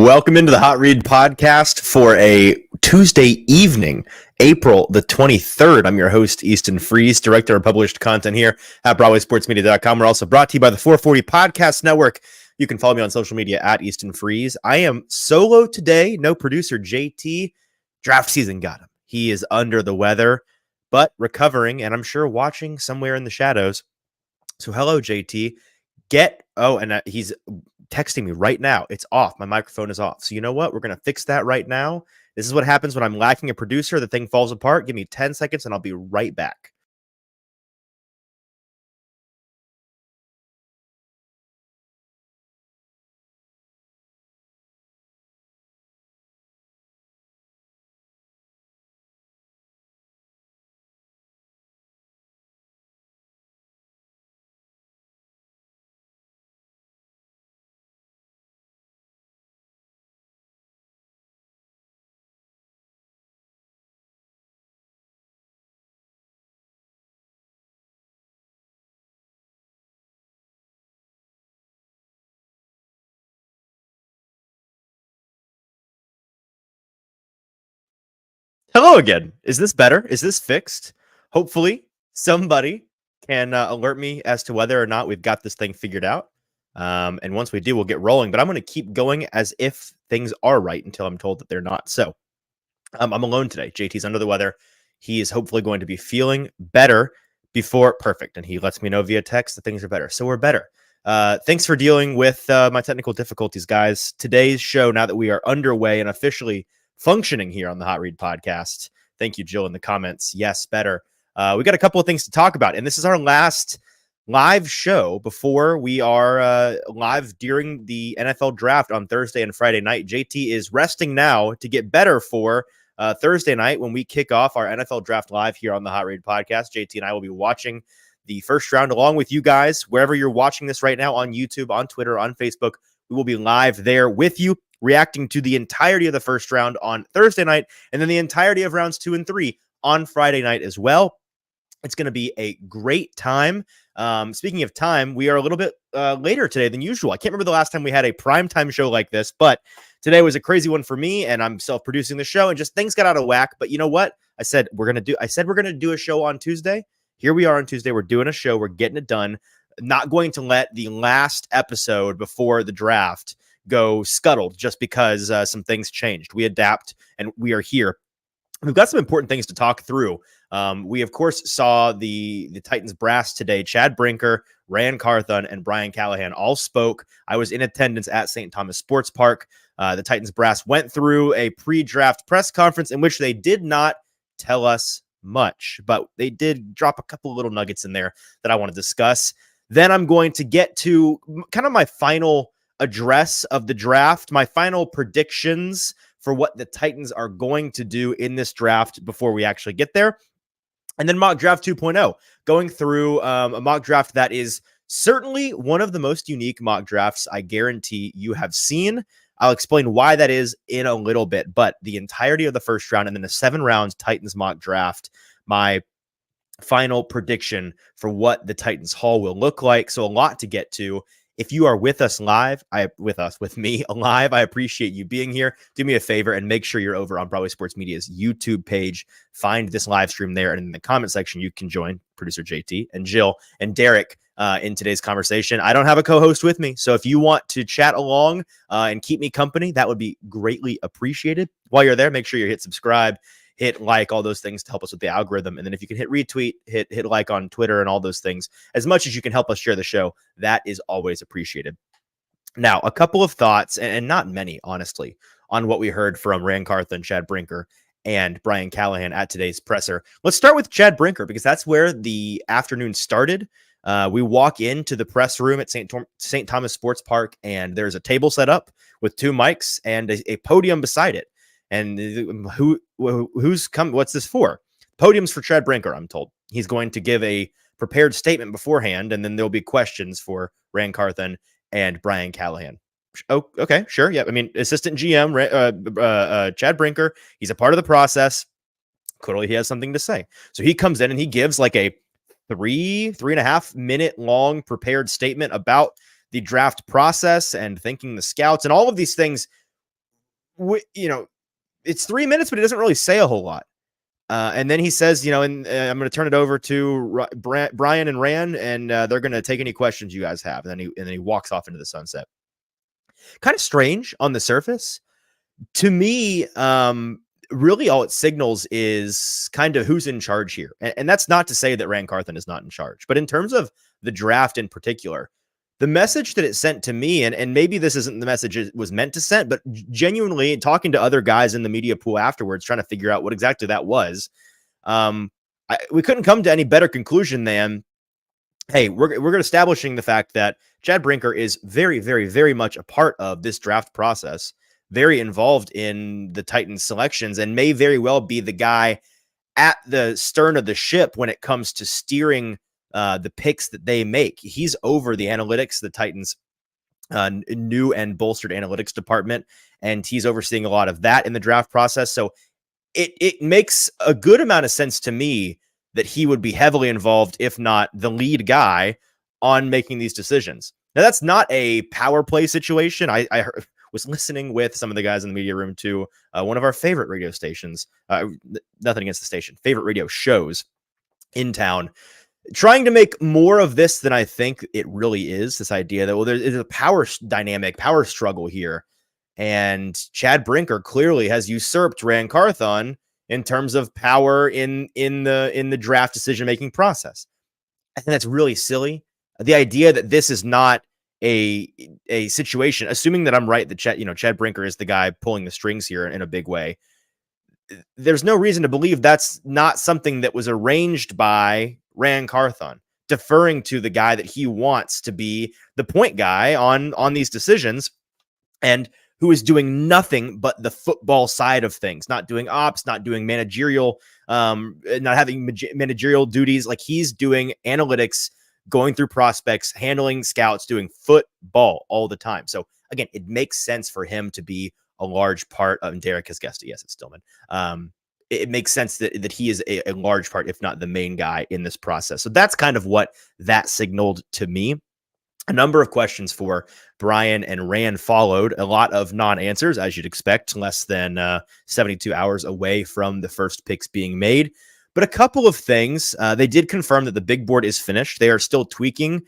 Welcome into the Hot Read podcast for a Tuesday evening, April the 23rd. I'm your host, Easton Freeze, director of published content here at BroadwaySportsMedia.com. We're also brought to you by the 440 Podcast Network. You can follow me on social media at Easton Freeze. I am solo today. No producer, JT. Draft season got him. He is under the weather, but recovering, and I'm sure watching somewhere in the shadows. So hello, JT. He's texting me right now. It's off. My microphone is off. So you know what? We're going to fix that right now. This is what happens when I'm lacking a producer. The thing falls apart. Give me 10 seconds and I'll be right back. Hello again. Is this better? Is this fixed? Hopefully somebody can alert me as to whether or not we've got this thing figured out. And once we do, we'll get rolling. But I'm going to keep going as if things are right until I'm told that they're not. So I'm alone today. JT's under the weather. He is hopefully going to be feeling better before perfect. And he lets me know via text that things are better. So we're better. Thanks for dealing with my technical difficulties, guys. Today's show, now that we are underway and officially functioning here on the Hot Read podcast. Thank you, Jill, in the comments. Yes, better. We got a couple of things to talk about. And this is our last live show before we are live during the NFL draft on Thursday and Friday night. JT is resting now to get better for Thursday night when we kick off our NFL draft live here on the Hot Read podcast. JT and I will be watching the first round along with you guys. Wherever you're watching this right now, on YouTube, on Twitter, on Facebook, we will be live there with you, reacting to the entirety of the first round on Thursday night, and then the entirety of rounds 2 and 3 on Friday night as well. It's going to be a great time. Speaking of time, we are a little bit later today than usual. I can't remember the last time we had a primetime show like this, but today was a crazy one for me, and I'm self-producing the show, and just things got out of whack. But you know what? I said we're going to do a show on Tuesday. Here we are on Tuesday. We're doing a show. We're getting it done. Not going to let the last episode before the draft go scuttled just because some things changed. We adapt, and we are here. We've got some important things to talk through. We, of course, saw the Titans brass today. Chad Brinker, Ran Carthon, and Brian Callahan all spoke. I was in attendance at St. Thomas Sports Park. The Titans brass went through a pre-draft press conference in which they did not tell us much, but they did drop a couple of little nuggets in there that I want to discuss. Then I'm going to get to kind of my final address of the draft, my final predictions for what the Titans are going to do in this draft before we actually get there. And then mock draft 2.0, going through a mock draft that is certainly one of the most unique mock drafts I guarantee you have seen. I'll explain why that is in a little bit, but the entirety of the first round and then the 7 rounds Titans mock draft, my final prediction for what the Titans haul will look like. So a lot to get to. If you are with us live, with me live, I appreciate you being here. Do me a favor and make sure you're over on Broadway Sports Media's YouTube page. Find this live stream there. And in the comment section, you can join producer JT and Jill and Derek in today's conversation. I don't have a co-host with me. So if you want to chat along and keep me company, that would be greatly appreciated. While you're there, make sure you hit subscribe, hit like, all those things to help us with the algorithm. And then if you can hit retweet, hit like on Twitter and all those things, as much as you can help us share the show, that is always appreciated. Now, a couple of thoughts, and not many, honestly, on what we heard from Ran Carthon, Chad Brinker, and Brian Callahan at today's presser. Let's start with Chad Brinker, because that's where the afternoon started. We walk into the press room at St. Thomas Sports Park, and there's a table set up with 2 mics and a podium beside it. And who's come? What's this for? Podium's for Chad Brinker, I'm told. He's going to give a prepared statement beforehand, and then there'll be questions for Ran Carthon and Brian Callahan. Oh, okay, sure. Yeah, I mean, assistant GM Chad Brinker, he's a part of the process. Clearly, he has something to say. So he comes in and he gives like a 3.5 minute long prepared statement about the draft process and thanking the scouts and all of these things. you know, it's 3 minutes, but it doesn't really say a whole lot. And then he says, you know, and I'm going to turn it over to Brian and Rand, and they're going to take any questions you guys have. And then he walks off into the sunset. Kind of strange on the surface to me. Really, all it signals is kind of who's in charge here, and that's not to say that Rand Carthon is not in charge, but in terms of the draft in particular, the message that it sent to me, and maybe this isn't the message it was meant to send, but genuinely talking to other guys in the media pool afterwards, trying to figure out what exactly that was, we couldn't come to any better conclusion than, hey, we're establishing the fact that Chad Brinker is very, very, very much a part of this draft process, very involved in the Titans selections, and may very well be the guy at the stern of the ship when it comes to steering the picks that they make. He's over the analytics, the Titans new and bolstered analytics department, and he's overseeing a lot of that in the draft process. So it makes a good amount of sense to me that he would be heavily involved, if not the lead guy, on making these decisions. Now, that's not a power play situation. I was listening with some of the guys in the media room to one of our favorite radio stations, nothing against the station, favorite radio shows in town, trying to make more of this than I think it really is. This idea that, well, there's a power dynamic, power struggle here. And Chad Brinker clearly has usurped Rand Carthon in terms of power in the draft decision-making process. I think that's really silly. The idea that this is not a situation, assuming that I'm right, that Chad Brinker is the guy pulling the strings here in a big way, there's no reason to believe that's not something that was arranged by Rand Carthon, deferring to the guy that he wants to be the point guy on these decisions, and who is doing nothing but the football side of things, not doing ops, not doing managerial, not having managerial duties. Like, he's doing analytics, going through prospects, handling scouts, doing football all the time. So again, it makes sense for him to be a large part of, and Derek has guessed it. Yes, it's Stillman. It makes sense that he is a large part, if not the main guy in this process. So that's kind of what that signaled to me. A number of questions for Brian and Rand followed, a lot of non-answers, as you'd expect, less than 72 hours away from the first picks being made. But a couple of things, they did confirm that the big board is finished. They are still tweaking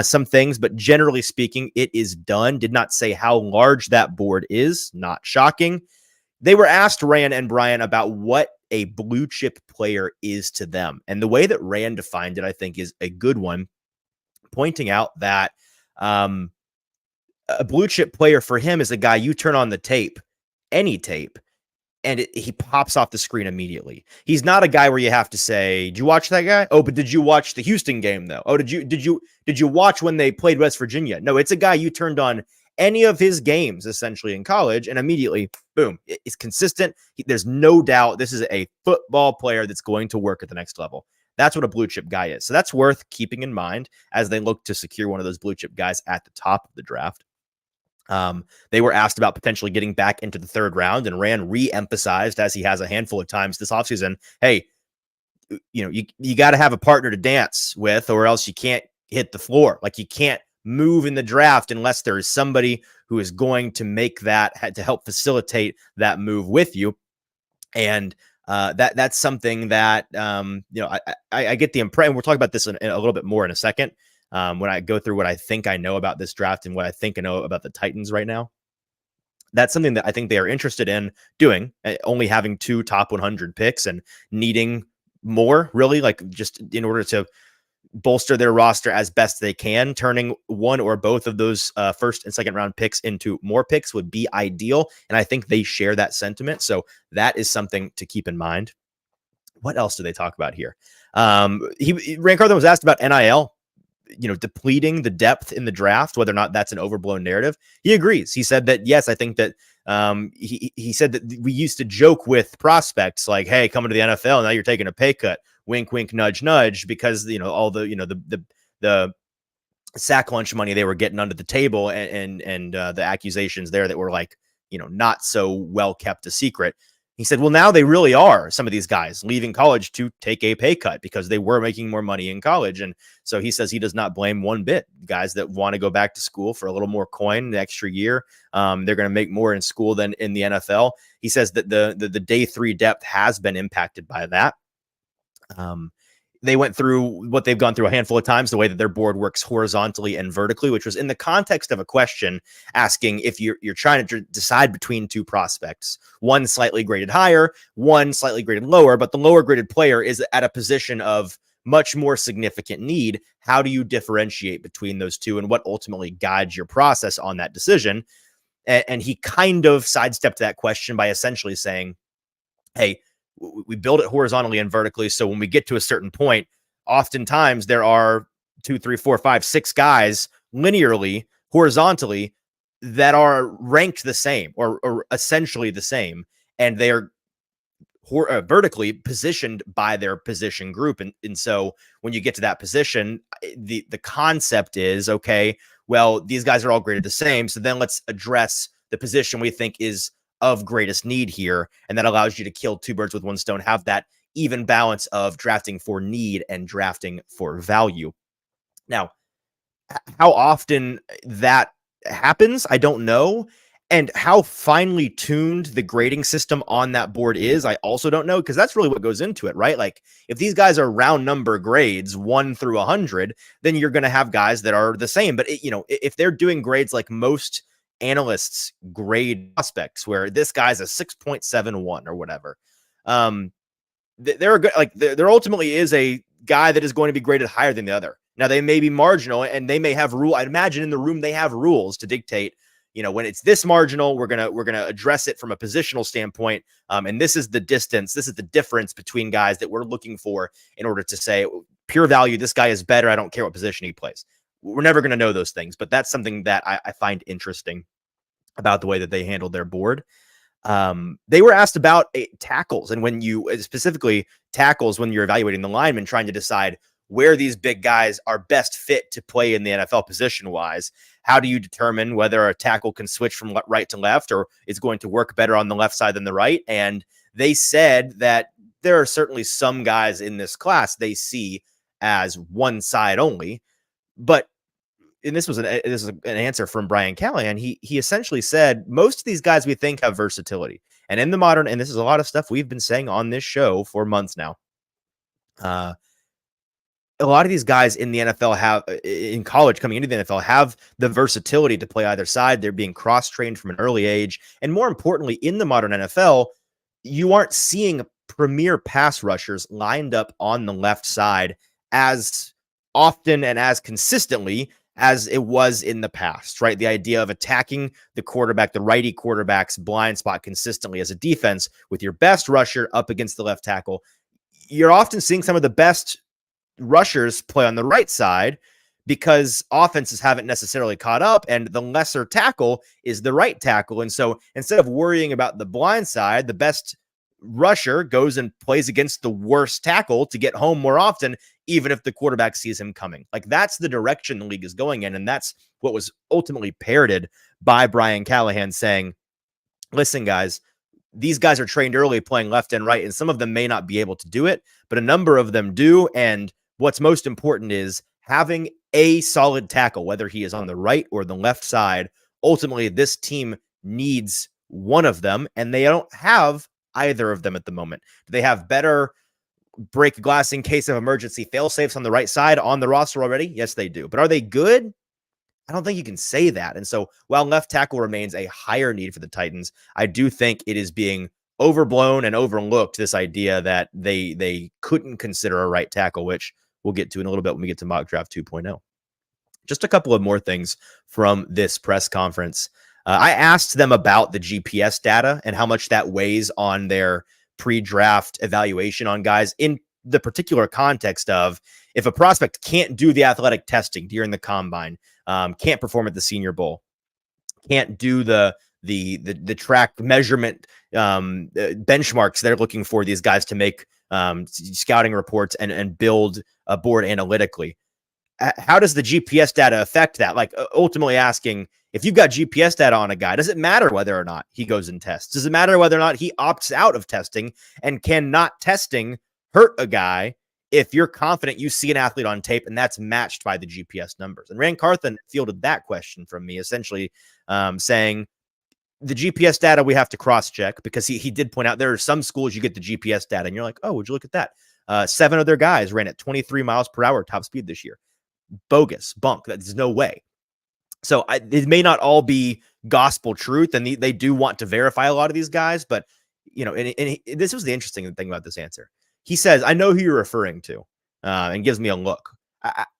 some things, but generally speaking, it is done. Did not say how large that board is, not shocking. They were asked, Rand and Brian, about what a blue chip player is to them. And the way that Rand defined it, I think, is a good one, pointing out that a blue chip player for him is a guy you turn on the tape, any tape, and he pops off the screen immediately. He's not a guy where you have to say, "Did you watch that guy? Oh, but did you watch the Houston game though? Oh, did you watch when they played West Virginia?" No, it's a guy you turned on any of his games essentially in college, and immediately, boom, it's consistent. There's no doubt this is a football player that's going to work at the next level. That's what a blue chip guy is. So that's worth keeping in mind as they look to secure one of those blue chip guys at the top of the draft. They were asked about potentially getting back into the third round, and Rand re-emphasized, as he has a handful of times this offseason, hey, you got to have a partner to dance with, or else you can't hit the floor. Like, you can't move in the draft unless there is somebody who is going to make that, to help facilitate that move with you. And that's something that, I get the impression. We'll talk about this in a little bit more in a second. When I go through what I think I know about this draft and what I think I know about the Titans right now, that's something that I think they are interested in doing, only having 2 top 100 picks and needing more, really, like, just in order to bolster their roster as best they can. Turning one or both of those first and second round picks into more picks would be ideal. And I think they share that sentiment. So that is something to keep in mind. What else do they talk about here? Rand Carthon was asked about NIL, depleting the depth in the draft, whether or not that's an overblown narrative. He agrees. He said that, yes, I think that he said that we used to joke with prospects like, hey, coming to the NFL, now you're taking a pay cut. Wink, wink, nudge, nudge, because, all the sack lunch money they were getting under the table and the accusations there that were like, not so well kept a secret. He said, well, now they really are, some of these guys leaving college to take a pay cut because they were making more money in college. And so he says he does not blame one bit guys that want to go back to school for a little more coin the extra year. They're going to make more in school than in the NFL. He says that the day three depth has been impacted by that. They went through what they've gone through a handful of times, the way that their board works horizontally and vertically, which was in the context of a question asking if you're trying to decide between two prospects, one slightly graded higher, one slightly graded lower, but the lower graded player is at a position of much more significant need. How do you differentiate between those two, and what ultimately guides your process on that decision? And he kind of sidestepped that question by essentially saying, hey, we build it horizontally and vertically. So when we get to a certain point, oftentimes there are 2, 3, 4, 5, 6 guys linearly, horizontally that are ranked the same or essentially the same. And they are vertically positioned by their position group. And so when you get to that position, the concept is, okay, well, these guys are all graded the same. So then let's address the position we think is of greatest need here. And that allows you to kill two birds with one stone, have that even balance of drafting for need and drafting for value. Now, how often that happens, I don't know. And how finely tuned the grading system on that board is, I also don't know, because that's really what goes into it, right? Like if these guys are round number grades 1 through 100, then you're going to have guys that are the same. But if they're doing grades like most analysts grade prospects, where this guy's a 6.71 or whatever, there ultimately is a guy that is going to be graded higher than the other. Now they may be marginal, and they may have I'd imagine in the room they have rules to dictate, when it's this marginal, we're gonna address it from a positional standpoint, and this is the distance, this is the difference between guys that we're looking for in order to say pure value, this guy is better, I don't care what position he plays. We're never going to know those things, but that's something that I find interesting about the way that they handled their board. They were asked about tackles, and when you specifically tackles, when you're evaluating the linemen, trying to decide where these big guys are best fit to play in the NFL position wise. How do you determine whether a tackle can switch from right to left, or is going to work better on the left side than the right? And they said that there are certainly some guys in this class they see as one side only, but and this is an answer from Brian Callahan. He essentially said most of these guys we think have versatility, and in the modern, and this is a lot of stuff we've been saying on this show for months now. A lot of these guys in the NFL have, in college coming into the NFL, have the versatility to play either side. They're being cross-trained from an early age, and more importantly, in the modern NFL, you aren't seeing premier pass rushers lined up on the left side as often and as consistently as it was in the past, right? The idea of attacking the quarterback, the righty quarterback's blind spot consistently as a defense with your best rusher up against the left tackle. You're often seeing some of the best rushers play on the right side because offenses haven't necessarily caught up, and the lesser tackle is the right tackle. And so instead of worrying about the blind side, the best rusher goes and plays against the worst tackle to get home more often, even if the quarterback sees him coming. Like, that's the direction the league is going in. And that's what was ultimately parroted by Brian Callahan saying, listen, guys, these guys are trained early playing left and right, and some of them may not be able to do it, but a number of them do. And what's most important is having a solid tackle, whether he is on the right or the left side. Ultimately, this team needs one of them, and they don't have either of them at the moment. Do they have better break glass in case of emergency fail-safes on the right side on the roster already? Yes, they do. But are they good? I don't think you can say that. And so while left tackle remains a higher need for the Titans, I do think it is being overblown and overlooked, this idea that they couldn't consider a right tackle, which we'll get to in a little bit when we get to mock draft 2.0. Just a couple of more things from this press conference. I asked them about the GPS data and how much that weighs on their pre-draft evaluation on guys, in the particular context of if a prospect can't do the athletic testing during the combine, can't perform at the Senior Bowl, can't do the track measurement benchmarks they're looking for these guys to make scouting reports and build a board analytically. How does the GPS data affect that? Like, ultimately asking, If you've got GPS data on a guy, does it matter whether or not he goes and tests? Does it matter whether or not he opts out of testing? And can not testing hurt a guy if you're confident you see an athlete on tape and that's matched by the GPS numbers? And Rand Carthen fielded that question from me, essentially saying the GPS data we have to cross-check, because he did point out there are some schools you get the GPS data and you're like, oh, would you look at that? 7 of their guys ran at 23 miles per hour top speed this year. Bogus, bunk. There's no way. So it may not all be gospel truth, and they do want to verify a lot of these guys, but and this was the interesting thing about this answer. He says, I know who you're referring to, and gives me a look.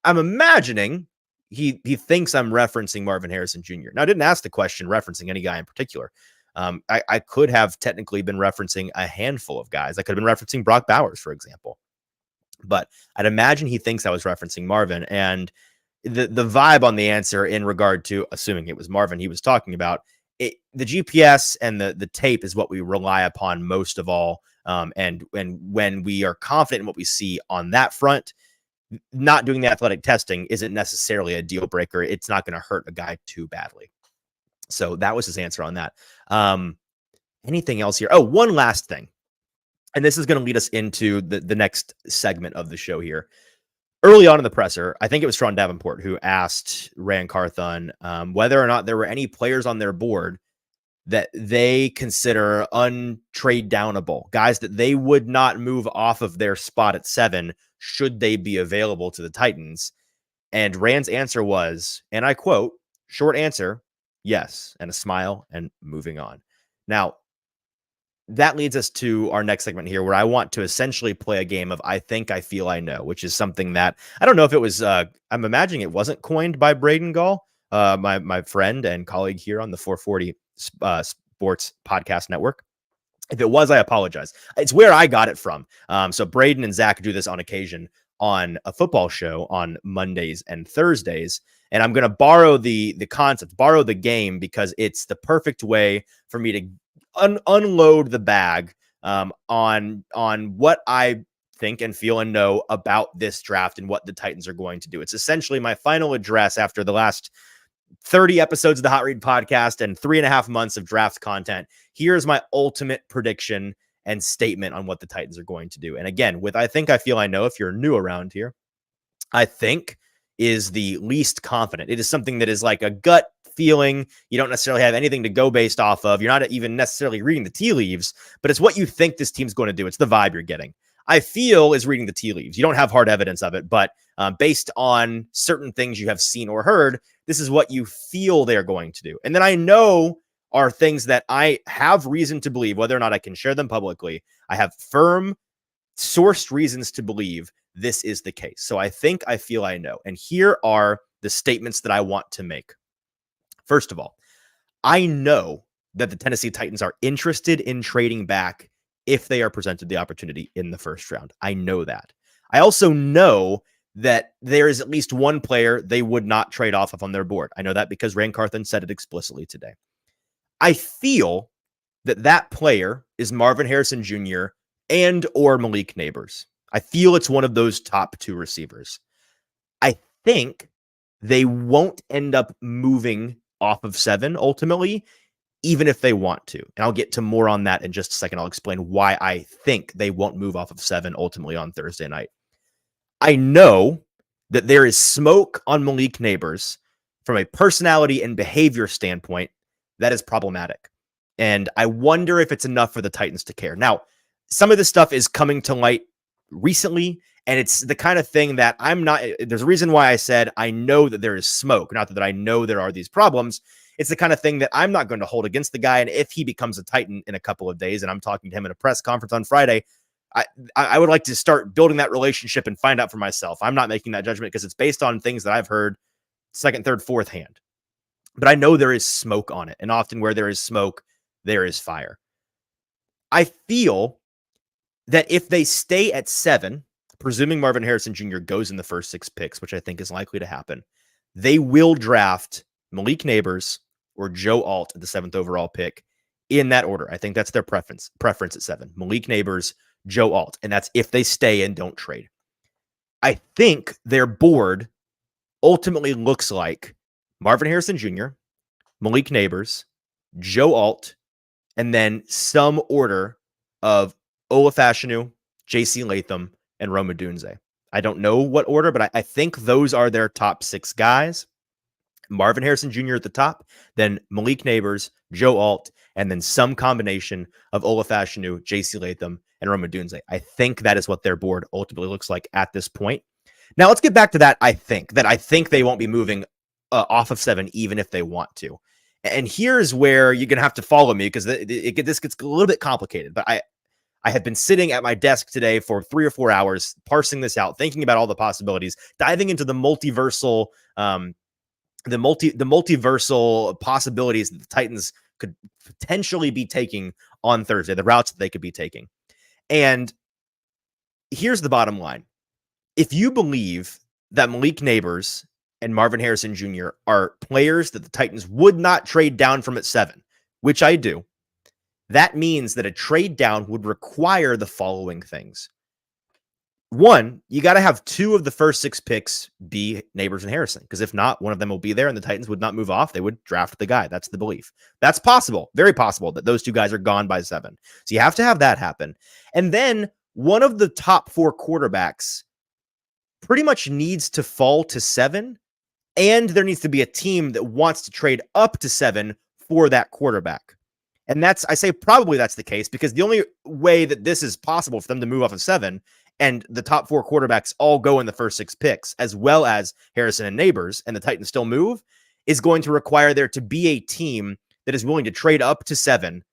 I'm imagining he thinks I'm referencing Marvin Harrison Jr. Now, I didn't ask the question referencing any guy in particular. I could have technically been referencing a handful of guys. I could have been referencing Brock Bowers, for example. But I'd imagine he thinks I was referencing Marvin, and the vibe on the answer in regard to assuming it was Marvin he was talking about, the GPS and the tape is what we rely upon most of all. And when we are confident in what we see on that front, not doing the athletic testing isn't necessarily a deal breaker. It's not going to hurt a guy too badly. So that was his answer on that. Anything else here? Oh, one last thing. And this is going to lead us into the next segment of the show here. Early on in the presser, I think it was Sean Davenport who asked Rand Carthon whether or not there were any players on their board that they consider untrade downable, guys that they would not move off of their spot at 7 should they be available to the Titans. And Rand's answer was, and I quote, short answer, yes, and a smile and moving on. Now, that leads us to our next segment here, where I want to essentially play a game of I think, I feel, I know, which is something that I don't know if it was, I'm imagining it wasn't coined by Braden Gall, my friend and colleague here on the 440 Sports Podcast Network. If it was, I apologize. It's where I got it from. So Braden and Zach do this on occasion on a football show on Mondays and Thursdays. And I'm going to borrow the concept, borrow the game, because it's the perfect way for me to unload the bag on what I think and feel and know about this draft and what the Titans are going to do. It's essentially my final address after the last 30 episodes of the Hot Read podcast and 3.5 months of draft content. Here's my ultimate prediction and statement on what the Titans are going to do. And again, with I think, I feel, I know, if you're new around here, I think is the least confident. It is something that is like a gut feeling. You don't necessarily have anything to go based off of. You're not even necessarily reading the tea leaves, but it's what you think this team's going to do. It's the vibe you're getting. I feel is reading the tea leaves. You don't have hard evidence of it, but based on certain things you have seen or heard, this is what you feel they're going to do. And then I know are things that I have reason to believe, whether or not I can share them publicly. I have firm sourced reasons to believe this is the case. So I think, I feel, I know. And here are the statements that I want to make. First of all, I know that the Tennessee Titans are interested in trading back if they are presented the opportunity in the first round. I know that. I also know that there is at least one player they would not trade off of on their board. I know that because Rand Carthon said it explicitly today. I feel that that player is Marvin Harrison Jr. and or Malik Neighbors. I feel it's one of those top 2 receivers. I think they won't end up moving off of 7 ultimately, even if they want to. And I'll get to more on that in just a second. I'll explain why I think they won't move off of 7 ultimately on Thursday night. I know that there is smoke on Malik Neighbors from a personality and behavior standpoint that is problematic. And I wonder if it's enough for the Titans to care. Now, some of this stuff is coming to light recently, and it's the kind of thing that there's a reason why I said I know that there is smoke, not that I know there are these problems. It's the kind of thing that I'm not going to hold against the guy. And if he becomes a Titan in a couple of days, and I'm talking to him in a press conference on Friday, I would like to start building that relationship and find out for myself. I'm not making that judgment because it's based on things that I've heard second, third, fourth hand. But I know there is smoke on it. And often where there is smoke, there is fire. I feel that if they stay at 7, presuming Marvin Harrison Jr. goes in the first 6 picks, which I think is likely to happen, they will draft Malik Neighbors or Joe Alt at the 7th overall pick in that order. I think that's their preference at 7. Malik Neighbors, Joe Alt. And that's if they stay and don't trade. I think their board ultimately looks like Marvin Harrison Jr., Malik Neighbors, Joe Alt, and then some order of Olafashinu, J.C. Latham, and Rome Odunze. I don't know what order, but I think those are their top 6 guys. Marvin Harrison Jr. at the top, then Malik Neighbors, Joe Alt, and then some combination of Olafashinu, J.C. Latham, and Rome Odunze. I think that is what their board ultimately looks like at this point. Now let's get back to that. I think they won't be moving off of 7 even if they want to. And here's where you're going to have to follow me because this gets a little bit complicated. But I have been sitting at my desk today for 3 or 4 hours, parsing this out, thinking about all the possibilities, diving into the multiversal possibilities that the Titans could potentially be taking on Thursday, the routes that they could be taking. And here's the bottom line. If you believe that Malik Neighbors and Marvin Harrison Jr. are players that the Titans would not trade down from at 7, which I do, that means that a trade down would require the following things. 1, you got to have 2 of the first 6 picks be Neighbors and Harrison, because if not, one of them will be there and the Titans would not move off. They would draft the guy. That's the belief. That's possible, very possible that those 2 guys are gone by 7. So you have to have that happen. And then one of the top 4 quarterbacks pretty much needs to fall to 7, and there needs to be a team that wants to trade up to 7 for that quarterback. And I say probably that's the case because the only way that this is possible for them to move off of 7 and the top 4 quarterbacks all go in the first 6 picks, as well as Harrison and Neighbors, and the Titans still move, is going to require there to be a team that is willing to trade up to 7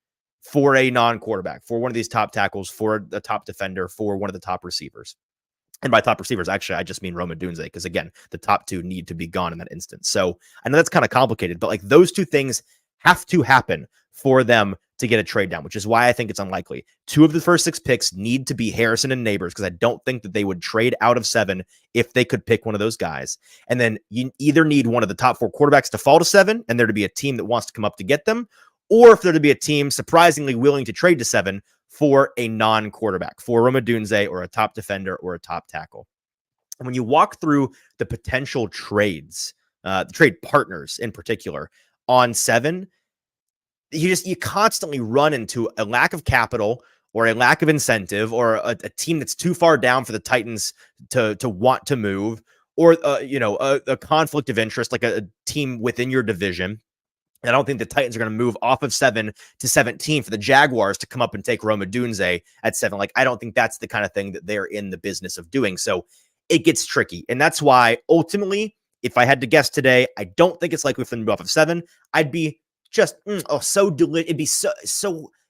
for a non-quarterback, for one of these top tackles, for a top defender, for one of the top receivers. And by top receivers, actually, I just mean Rome Odunze, because again, the top 2 need to be gone in that instance. So I know that's kind of complicated, but like those 2 things have to happen for them to get a trade down, which is why I think it's unlikely. 2 of the first 6 picks need to be Harrison and Neighbors, because I don't think that they would trade out of 7 if they could pick one of those guys. And then you either need one of the top 4 quarterbacks to fall to 7 and there to be a team that wants to come up to get them, or if there to be a team surprisingly willing to trade to 7 for a non-quarterback, for Rome Odunze or a top defender or a top tackle. And when you walk through the potential trades, the trade partners in particular, on 7, you constantly run into a lack of capital or a lack of incentive or a team that's too far down for the Titans to want to move, or a conflict of interest, like a team within your division. I don't think the Titans are going to move off of 7 to 17 for the Jaguars to come up and take Rome Odunze at 7. Like, I don't think that's the kind of thing that they're in the business of doing. So it gets tricky. And that's why ultimately, if I had to guess today, I don't think it's likely for them to move off of 7. I'd be just it'd be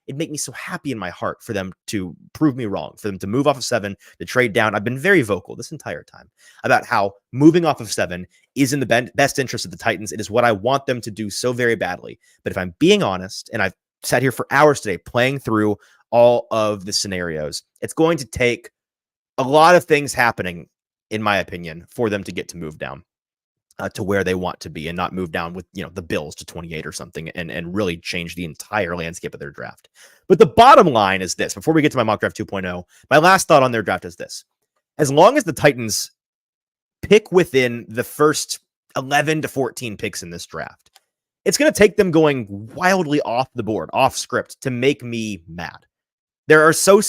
it'd make me so happy in my heart for them to prove me wrong, for them to move off of 7, to trade down. I've been very vocal this entire time about how moving off of 7 is in the best interest of the Titans. It is what I want them to do so very badly. But if I'm being honest, and I've sat here for hours today playing through all of the scenarios, it's going to take a lot of things happening, in my opinion, for them to get to move down to where they want to be and not move down with, the Bills to 28 or something and really change the entire landscape of their draft. But the bottom line is this, before we get to my mock draft 2.0, my last thought on their draft is this. As long as the Titans pick within the first 11 to 14 picks in this draft, it's going to take them going wildly off the board, off script, to make me mad. There are so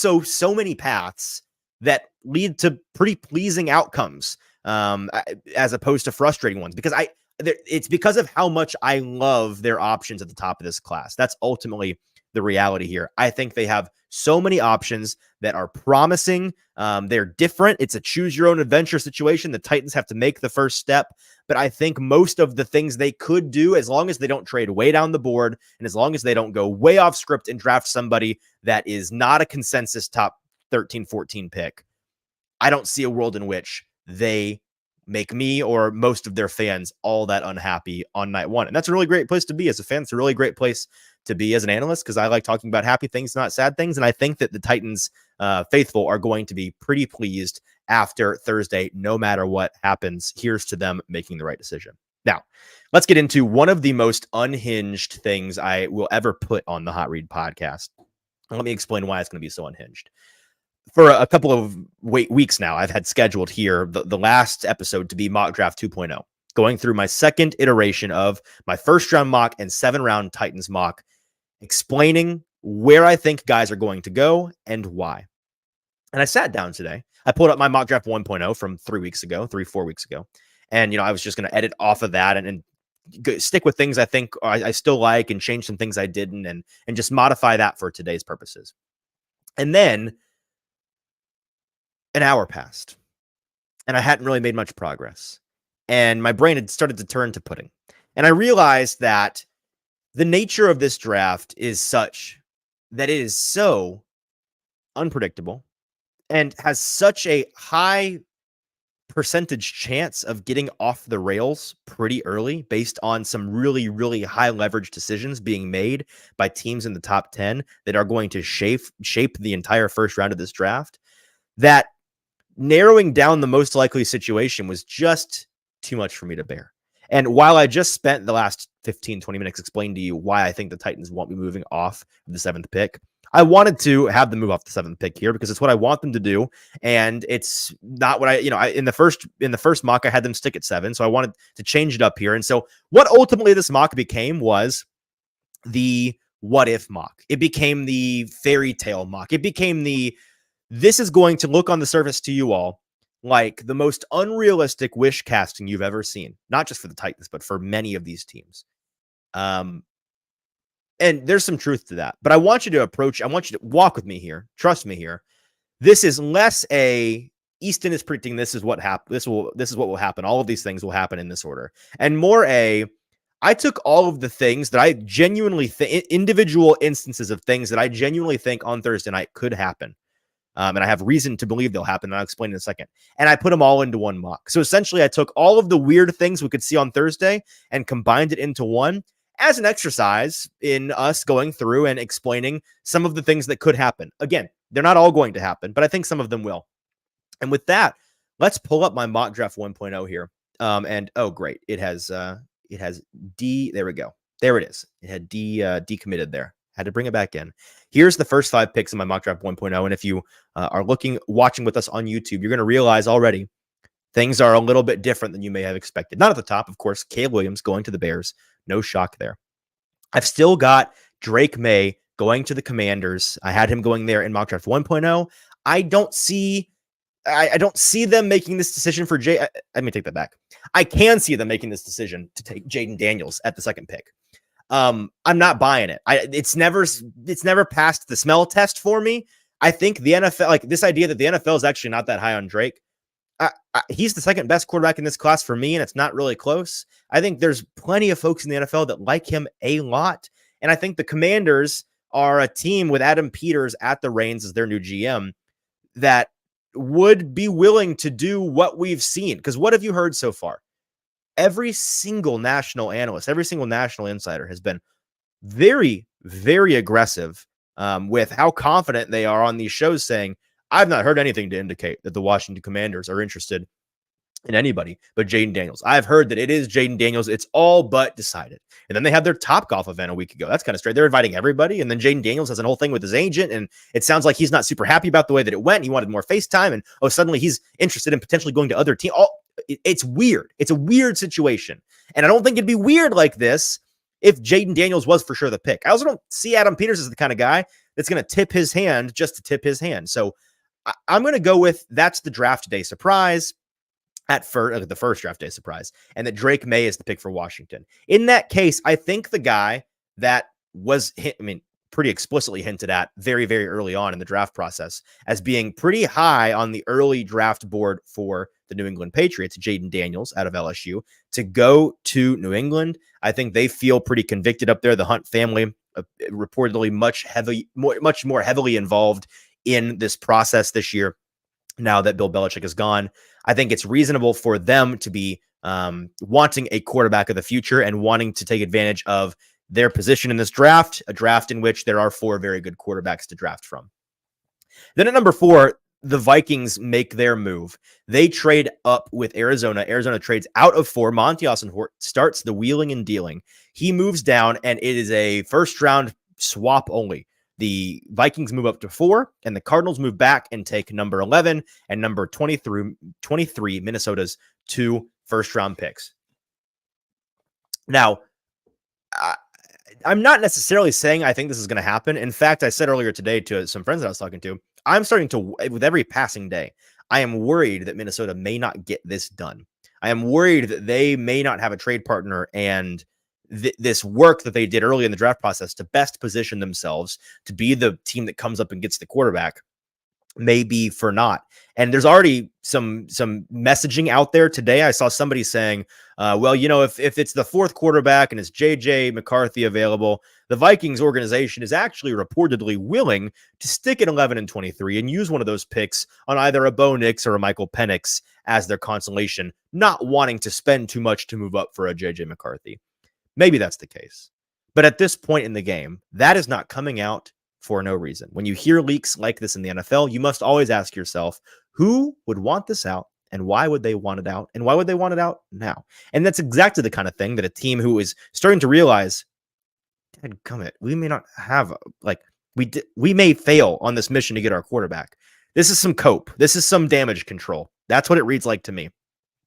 many paths that lead to pretty pleasing outcomes, as opposed to frustrating ones, because it's because of how much I love their options at the top of this class. That's ultimately the reality here. I think they have so many options that are promising. They're different. It's a choose your own adventure situation. The Titans have to make the first step, but I think most of the things they could do, as long as they don't trade way down the board and as long as they don't go way off script and draft somebody that is not a consensus top 13, 14 pick, I don't see a world in which they make me or most of their fans all that unhappy on night 1. And that's a really great place to be as a fan. It's a really great place to be as an analyst, because I like talking about happy things, not sad things. And I think that the Titans faithful are going to be pretty pleased after Thursday, no matter what happens. Here's to them making the right decision. Now, let's get into one of the most unhinged things I will ever put on the Hot Read podcast. Let me explain why it's going to be so unhinged. For a couple of weeks now, I've had scheduled here the last episode to be Mock Draft 2.0. going through my second iteration of my first round mock and 7-round Titans mock, explaining where I think guys are going to go and why. And I sat down today. I pulled up my mock draft 1.0 from 4 weeks ago. And, I was just going to edit off of that and stick with things I think I still like and change some things I didn't and just modify that for today's purposes. And then an hour passed and I hadn't really made much progress. And my brain had started to turn to pudding. And I realized that the nature of this draft is such that it is so unpredictable and has such a high percentage chance of getting off the rails pretty early based on some really, really high leverage decisions being made by teams in the top 10 that are going to shape the entire first round of this draft, that narrowing down the most likely situation was just too much for me to bear. And while I just spent the last 15, 20 minutes explaining to you why I think the Titans won't be moving off the 7th pick, I wanted to have them move off the 7th pick here because it's what I want them to do. And it's not what in the first mock, I had them stick at 7. So I wanted to change it up here. And so what ultimately this mock became was the what if mock. It became the fairy tale mock. It became this is going to look on the surface to you all like the most unrealistic wish casting you've ever seen, not just for the Titans, but for many of these teams. And there's some truth to that, but I want you to walk with me here. Trust me here. This is less Easton is predicting this is what happened. This is what will happen. All of these things will happen in this order, and more I took all of the things that I genuinely individual instances of things that I genuinely think on Thursday night could happen. And I have reason to believe they'll happen, and I'll explain in a second. And I put them all into one mock. So essentially, I took all of the weird things we could see on Thursday and combined it into one as an exercise in us going through and explaining some of the things that could happen. Again, they're not all going to happen, but I think some of them will. And with that, let's pull up my mock draft 1.0 here. And oh, great. It has D. There we go. There it is. It had D decommitted there. Had to bring it back in. Here's the first 5 picks in my mock draft 1.0. And if you are watching with us on YouTube, you're going to realize already things are a little bit different than you may have expected. Not at the top, of course. Caleb Williams going to the Bears. No shock there. I've still got Drake May going to the Commanders. I had him going there in mock draft 1.0. I don't see them making this decision for let me take that back. I can see them making this decision to take Jaden Daniels at the 2nd pick. I'm not buying it. It's never passed the smell test for me. I think the NFL, like this idea that the NFL is actually not that high on Drake. He's the 2nd best quarterback in this class for me, and it's not really close. I think there's plenty of folks in the NFL that like him a lot. And I think the Commanders are a team with Adam Peters at the reins as their new GM that would be willing to do what we've seen. Because what have you heard so far? Every single national analyst, every single national insider has been very, very aggressive with how confident they are on these shows, saying, I've not heard anything to indicate that the Washington Commanders are interested in anybody but Jaden Daniels. I've heard that it is Jaden Daniels. It's all but decided. And then they had their Topgolf event a week ago. That's kind of straight. They're inviting everybody. And then Jaden Daniels has a whole thing with his agent. And it sounds like he's not super happy about the way that it went. He wanted more FaceTime. And suddenly he's interested in potentially going to other teams. It's weird. It's a weird situation. And I don't think it'd be weird like this if Jaden Daniels was for sure the pick. I also don't see Adam Peters as the kind of guy that's going to tip his hand just to tip his hand. So I'm going to go with that's the draft day surprise the first draft day surprise, and that Drake May is the pick for Washington. In that case, I think the guy that was pretty explicitly hinted at very, very early on in the draft process as being pretty high on the early draft board for the New England Patriots, Jaden Daniels out of LSU, to go to New England. I think they feel pretty convicted up there. The Hunt family reportedly much more heavily involved in this process this year now that Bill Belichick is gone. I think it's reasonable for them to be wanting a quarterback of the future and wanting to take advantage of their position in this draft, a draft in which there are 4 very good quarterbacks to draft from. Then at number 4, the Vikings make their move. They trade up with Arizona. Arizona trades out of 4. Monty Austin starts the wheeling and dealing. He moves down, and it is a first-round swap only. The Vikings move up to 4, and the Cardinals move back and take number 11 and number 23, Minnesota's 2 first-round picks. Now, I, I'm not necessarily saying I think this is going to happen. In fact, I said earlier today to some friends that I was talking to, I'm starting to, with every passing day, I am worried that Minnesota may not get this done. I am worried that they may not have a trade partner and this work that they did early in the draft process to best position themselves to be the team that comes up and gets the quarterback maybe for not. And there's already some messaging out there today. I saw somebody saying, well, if it's the fourth quarterback and it's JJ McCarthy available, the Vikings organization is actually reportedly willing to stick at 11 and 23 and use one of those picks on either a Bo Nix or a Michael Penix as their consolation, not wanting to spend too much to move up for a JJ McCarthy. Maybe that's the case. But at this point in the game, that is not coming out for no reason. When you hear leaks like this in the NFL, you must always ask yourself, who would want this out and why would they want it out? And why would they want it out now? And that's exactly the kind of thing that a team who is starting to realize, dadgummit, we may not have, we may fail on this mission to get our quarterback. This is some cope. This is some damage control. That's what it reads like to me.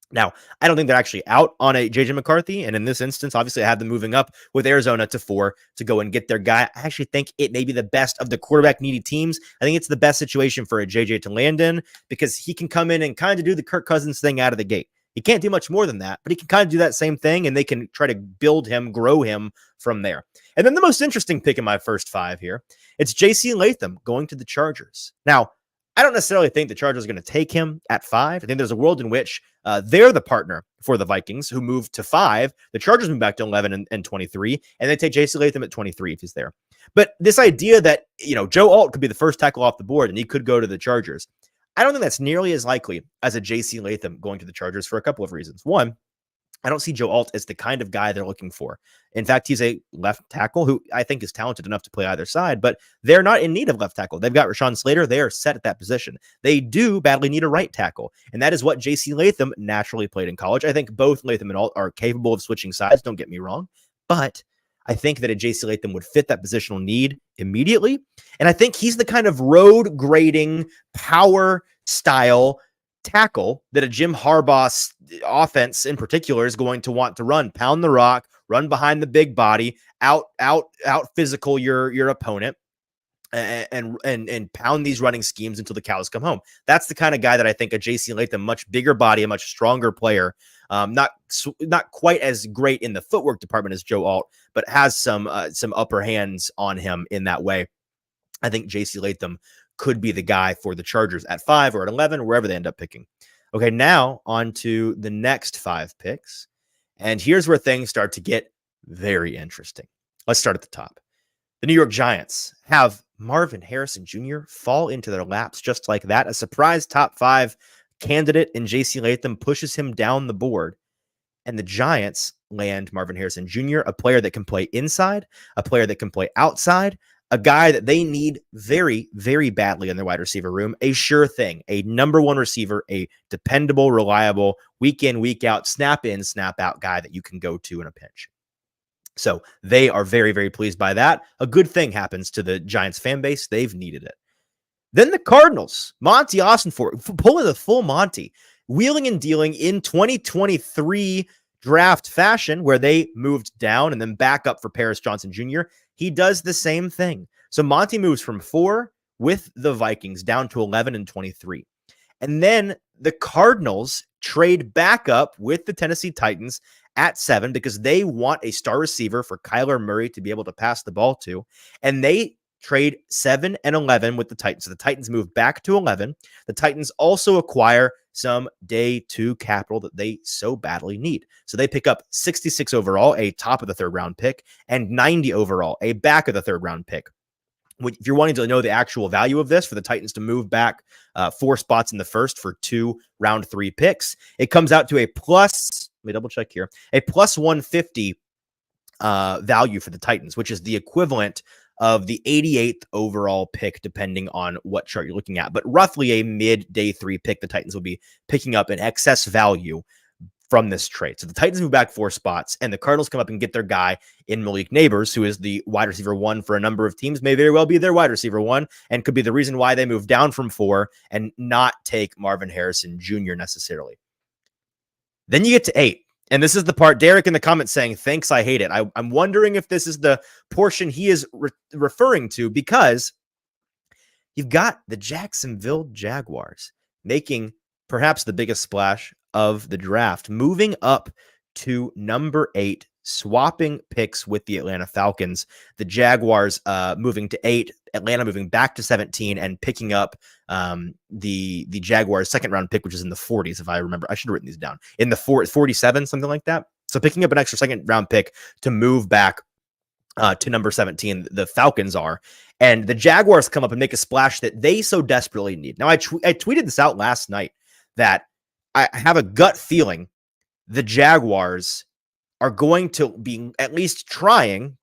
Now, I don't think they're actually out on a JJ McCarthy. And in this instance, obviously, I have them moving up with Arizona to 4 to go and get their guy. I actually think it may be the best of the quarterback needy teams. I think it's the best situation for a JJ to land in because he can come in and kind of do the Kirk Cousins thing out of the gate. He can't do much more than that, but he can kind of do that same thing and they can try to build him, grow him from there. And then the most interesting pick in my first 5 here, it's JC Latham going to the Chargers. Now, I don't necessarily think the Chargers are going to take him at 5. I think there's a world in which they're the partner for the Vikings who moved to 5. The Chargers move back to 11 and 23, and they take J.C. Latham at 23 if he's there. But this idea that, Joe Alt could be the first tackle off the board and he could go to the Chargers, I don't think that's nearly as likely as a J.C. Latham going to the Chargers for a couple of reasons. One, I don't see Joe Alt as the kind of guy they're looking for. In fact, he's a left tackle who I think is talented enough to play either side, but they're not in need of left tackle. They've got Rashawn Slater. They are set at that position. They do badly need a right tackle, and that is what J.C. Latham naturally played in college. I think both Latham and Alt are capable of switching sides, don't get me wrong, but I think that a J.C. Latham would fit that positional need immediately, and I think he's the kind of road grading power style tackle that a Jim Harbaugh offense in particular is going to want to run. Pound the rock, run behind the big body, out physical your opponent, and pound these running schemes until the cows come home. That's the kind of guy that I think a JC Latham, much bigger body, a much stronger player, not quite as great in the footwork department as Joe Alt, but has some upper hands on him in that way. I think JC Latham could be the guy for the Chargers at 5 or at 11, wherever they end up picking. Okay, now on to the next 5 picks. And here's where things start to get very interesting. Let's start at the top. The New York Giants have Marvin Harrison Jr. fall into their laps just like that. A surprise top 5 candidate in JC Latham pushes him down the board. And the Giants land Marvin Harrison Jr., a player that can play inside, a player that can play outside, a guy that they need very, very badly in their wide receiver room, a sure thing, a number 1 receiver, a dependable, reliable, week in, week out, snap in, snap out guy that you can go to in a pinch. So they are very, very pleased by that. A good thing happens to the Giants fan base. They've needed it. Then the Cardinals, Monty Ossenfort, pulling the full Monty, wheeling and dealing in 2023 draft fashion where they moved down and then back up for Paris Johnson Jr. He does the same thing. So Monty moves from 4 with the Vikings down to 11 and 23. And then the Cardinals trade back up with the Tennessee Titans at 7 because they want a star receiver for Kyler Murray to be able to pass the ball to. And they trade 7 and 11 with the Titans. So the Titans move back to 11. The Titans also acquire some day 2 capital that they so badly need. So they pick up 66 overall, a top of the 3rd round pick, and 90 overall, a back of the 3rd round pick. If you're wanting to know the actual value of this for the Titans to move back 4 spots in the first for 2 round 3 picks, it comes out to a plus, let me double check here, a plus 150 value for the Titans, which is the equivalent of the 88th overall pick, depending on what chart you're looking at. But roughly a mid day 3 pick, the Titans will be picking up an excess value from this trade. So the Titans move back 4 spots, and the Cardinals come up and get their guy in Malik Neighbors, who is the wide receiver 1 for a number of teams, may very well be their wide receiver 1, and could be the reason why they move down from 4 and not take Marvin Harrison Jr. necessarily. Then you get to 8. And this is the part, Derek in the comments saying, thanks, I hate it. I'm wondering if this is the portion he is referring to, because you've got the Jacksonville Jaguars making perhaps the biggest splash of the draft, moving up to number 8, swapping picks with the Atlanta Falcons. The Jaguars moving to 8, Atlanta moving back to 17, and picking up the Jaguars' second round pick, which is in the 40s, if I remember. I should have written these down. In the 47, something like that. So picking up an extra second round pick to move back to number 17, the Falcons are. And the Jaguars come up and make a splash that they so desperately need. Now, I tweeted this out last night that I have a gut feeling the Jaguars are going to be at least trying,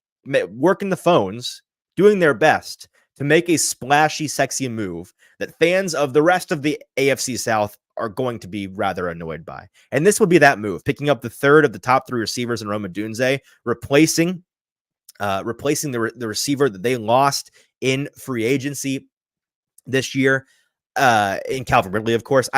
working the phones, doing their best to make a splashy, sexy move that fans of the rest of the AFC South are going to be rather annoyed by. And this would be that move, picking up the third of the top 3 receivers in Rome Odunze, replacing the receiver that they lost in free agency this year, in Calvin Ridley, of course.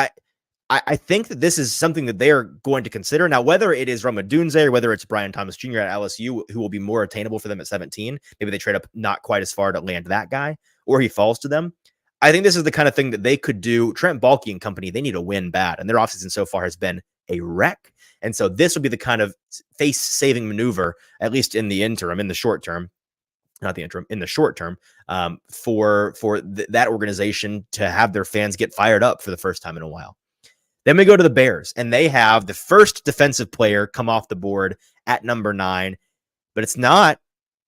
I think that this is something that they are going to consider. Now, whether it is Rome Odunze or whether it's Brian Thomas Jr. at LSU, who will be more attainable for them at 17, maybe they trade up not quite as far to land that guy, or he falls to them. I think this is the kind of thing that they could do. Trent Baalke and company, they need to win bad, and their offseason so far has been a wreck. And so this would be the kind of face-saving maneuver, at least in the interim, in the short term, not the interim, in the short term, for that organization to have their fans get fired up for the first time in a while. Then we go to the Bears, and they have the first defensive player come off the board at number 9, but it's not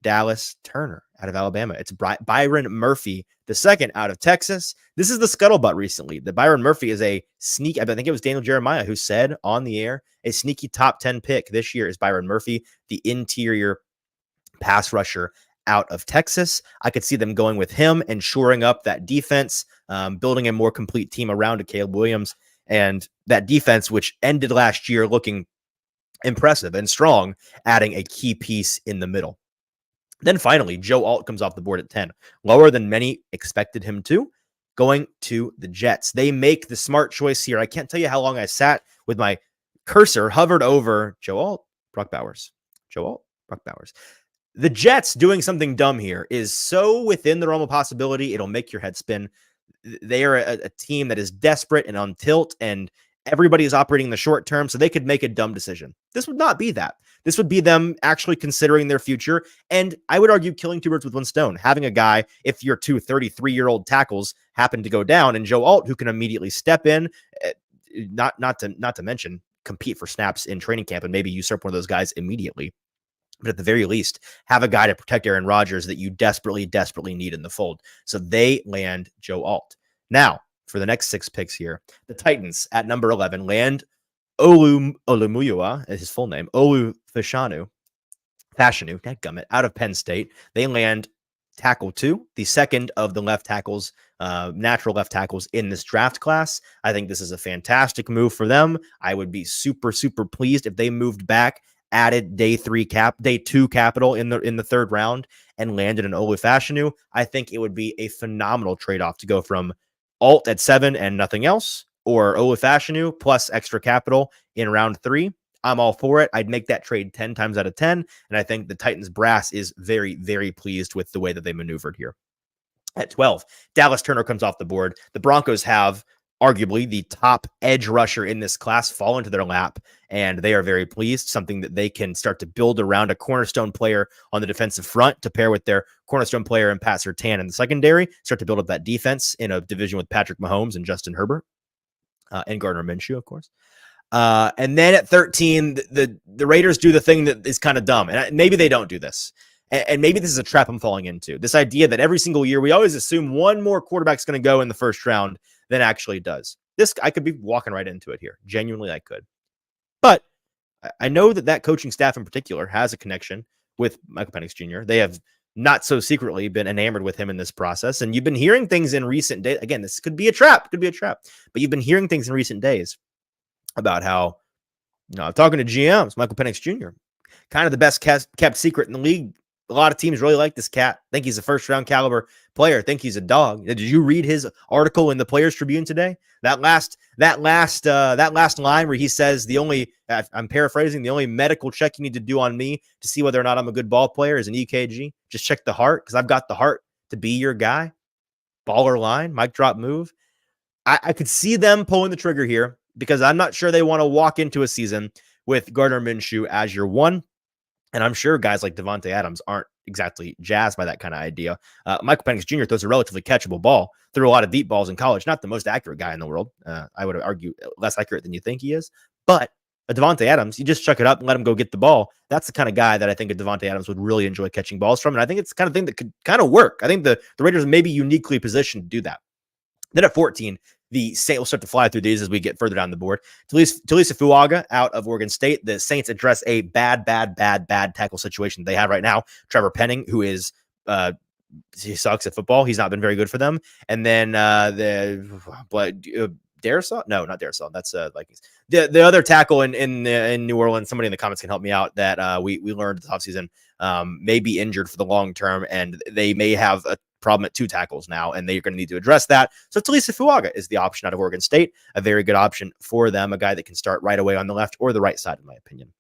Dallas Turner out of Alabama. It's Byron Murphy, the second out of Texas. This is the scuttlebutt recently. The Byron Murphy is a sneak. I think it was Daniel Jeremiah who said on the air, a sneaky top 10 pick this year is Byron Murphy, the interior pass rusher out of Texas. I could see them going with him and shoring up that defense, building a more complete team around Caleb Williams. And that defense, which ended last year looking impressive and strong, adding a key piece in the middle. Then finally, Joe Alt comes off the board at 10, lower than many expected him to, going to the Jets. They make the smart choice here. I can't tell you how long I sat with my cursor hovered over Joe Alt, Brock Bowers. Joe Alt, Brock Bowers. The Jets doing something dumb here is so within the realm of possibility, it'll make your head spin. They are a team that is desperate and on tilt, and everybody is operating in the short term, so they could make a dumb decision. This would not be that. This would be them actually considering their future, and I would argue killing 2 birds with 1 stone. Having a guy, if your 2 33-year-old tackles happen to go down, and Joe Alt, who can immediately step in, not to mention compete for snaps in training camp and maybe usurp one of those guys immediately. But at the very least, have a guy to protect Aaron Rodgers that you desperately, desperately need in the fold. So they land Joe Alt. Now, for the next 6 picks here, the Titans at number 11 land Olumuyua, is his full name, Fashanu, dadgummit, out of Penn State. They land tackle 2, the second of the left tackles, natural left tackles in this draft class. I think this is a fantastic move for them. I would be super, super pleased if they moved back, added day 2 capital in the 3rd round, and landed an Fashanu. I think it would be a phenomenal trade-off to go from Alt at 7 and nothing else, or Fashanu plus extra capital in round 3. I'm all for it. I'd make that trade 10 times out of 10, and I think the Titans brass is very, very pleased with the way that they maneuvered here. At 12, Dallas Turner comes off the board. The Broncos have arguably the top edge rusher in this class fall into their lap, and they are very pleased, something that they can start to build around a cornerstone player on the defensive front to pair with their cornerstone player in Pat Surtain in the secondary, start to build up that defense in a division with Patrick Mahomes and Justin Herbert, and Gardner Minshew, of course. And then at 13, the Raiders do the thing that is kind of dumb, and maybe they don't do this. And maybe this is a trap I'm falling into. This idea that every single year we always assume one more quarterback's going to go in the first round than actually does. This, I could be walking right into it here. Genuinely, I could. But I know that coaching staff in particular has a connection with Michael Penix Jr. They have not so secretly been enamored with him in this process. And you've been hearing things in recent days. Again, this could be a trap. But you've been hearing things in recent days about how, I'm talking to GMs, Michael Penix Jr., kind of the best kept secret in the league A lot of teams really like this cat. Think he's a first-round caliber player. Think he's a dog. Did you read his article in the Players Tribune today? That last line where he says I'm paraphrasing, the only medical check you need to do on me to see whether or not I'm a good ball player is an EKG. Just check the heart because I've got the heart to be your guy. Baller line, mic drop move. I could see them pulling the trigger here because I'm not sure they want to walk into a season with Gardner Minshew as your one. And I'm sure guys like Davante Adams aren't exactly jazzed by that kind of idea. Michael Penix Jr. throws a relatively catchable ball, threw a lot of deep balls in college. Not the most accurate guy in the world. I would argue less accurate than you think he is. But a Davante Adams, you just chuck it up and let him go get the ball. That's the kind of guy that I think a Davante Adams would really enjoy catching balls from. And I think it's the kind of thing that could kind of work. I think the Raiders may be uniquely positioned to do that. Then at 14, the Saints will start to fly through these as we get further down the board. Talisa Fuaga out of Oregon State. The Saints address a bad tackle situation they have right now. Trevor Penning, who is he sucks at football. He's not been very good for them. And then Darisaw? No, not Darisaw. That's Vikings. The other tackle in New Orleans. Somebody in the comments can help me out. That we learned this offseason may be injured for the long term, and they may have a problem at 2 tackles now, and they're going to need to address that. So Talisa Fuaga is the option out of Oregon State, a very good option for them, a guy that can start right away on the left or the right side, in my opinion.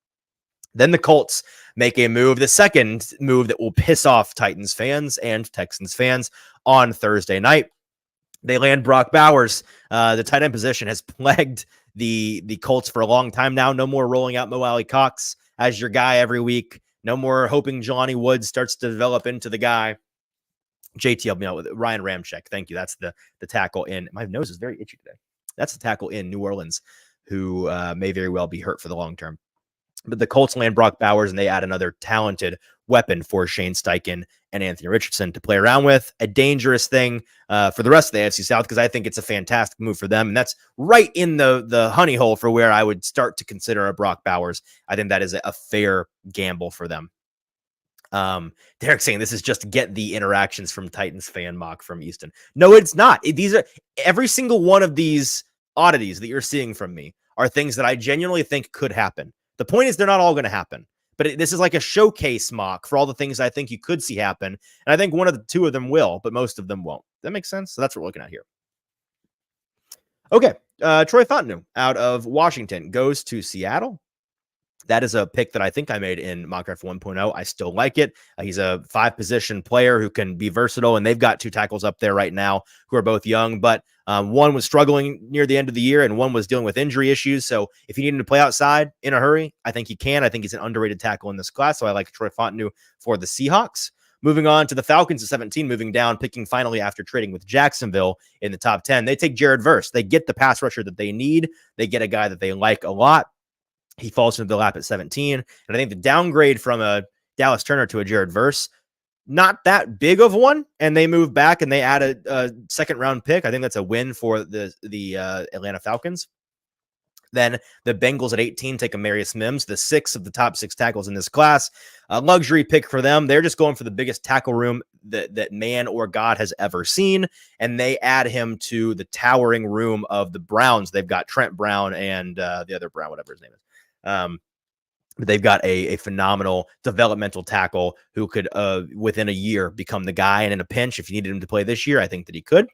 Then the Colts make a move, the second move that will piss off Titans fans and Texans fans on Thursday night. They land Brock Bowers. The tight end position has plagued the Colts for a long time now. No more rolling out Mo Alley Cox as your guy every week. No more hoping Jelani Woods starts to develop into the guy. JT helped me out with it. Ryan Ramczyk. Thank you. That's the tackle in. My nose is very itchy today. That's the tackle in New Orleans who may very well be hurt for the long term. But the Colts land Brock Bowers, and they add another talented weapon for Shane Steichen and Anthony Richardson to play around with. A dangerous thing for the rest of the AFC South because I think it's a fantastic move for them. And that's right in the honey hole for where I would start to consider a Brock Bowers. I think that is a fair gamble for them. Derek saying this is just to get the interactions from Titans fan mock from Easton. No, it's not. These are every single one of these oddities that you're seeing from me are things that I genuinely think could happen. The point is they're not all going to happen, but this is like a showcase mock for all the things I think you could see happen. And I think one of the 2 of them will, but most of them won't. That makes sense. So that's what we're looking at here. Okay. Troy Fontenot out of Washington goes to Seattle. That is a pick that I think I made in Mockdraft 1.0. I still like it. He's a 5-position player who can be versatile, and they've got 2 tackles up there right now who are both young, but one was struggling near the end of the year, and one was dealing with injury issues. So if you need him to play outside in a hurry, I think he can. I think he's an underrated tackle in this class, so I like Troy Fontenot for the Seahawks. Moving on to the Falcons at 17, moving down, picking finally after trading with Jacksonville in the top 10. They take Jared Verse. They get the pass rusher that they need. They get a guy that they like a lot. He falls into the lap at 17. And I think the downgrade from a Dallas Turner to a Jared Verse, not that big of one. And they move back and they add a second-round pick. I think that's a win for the Atlanta Falcons. Then the Bengals at 18 take Amarius Mims, the 6th of the top 6 tackles in this class. A luxury pick for them. They're just going for the biggest tackle room that man or God has ever seen. And they add him to the towering room of the Browns. They've got Trent Brown and the other Brown, whatever his name is. They've got a phenomenal developmental tackle who could, within a year, become the guy. And in a pinch, if you needed him to play this year, I think that he could.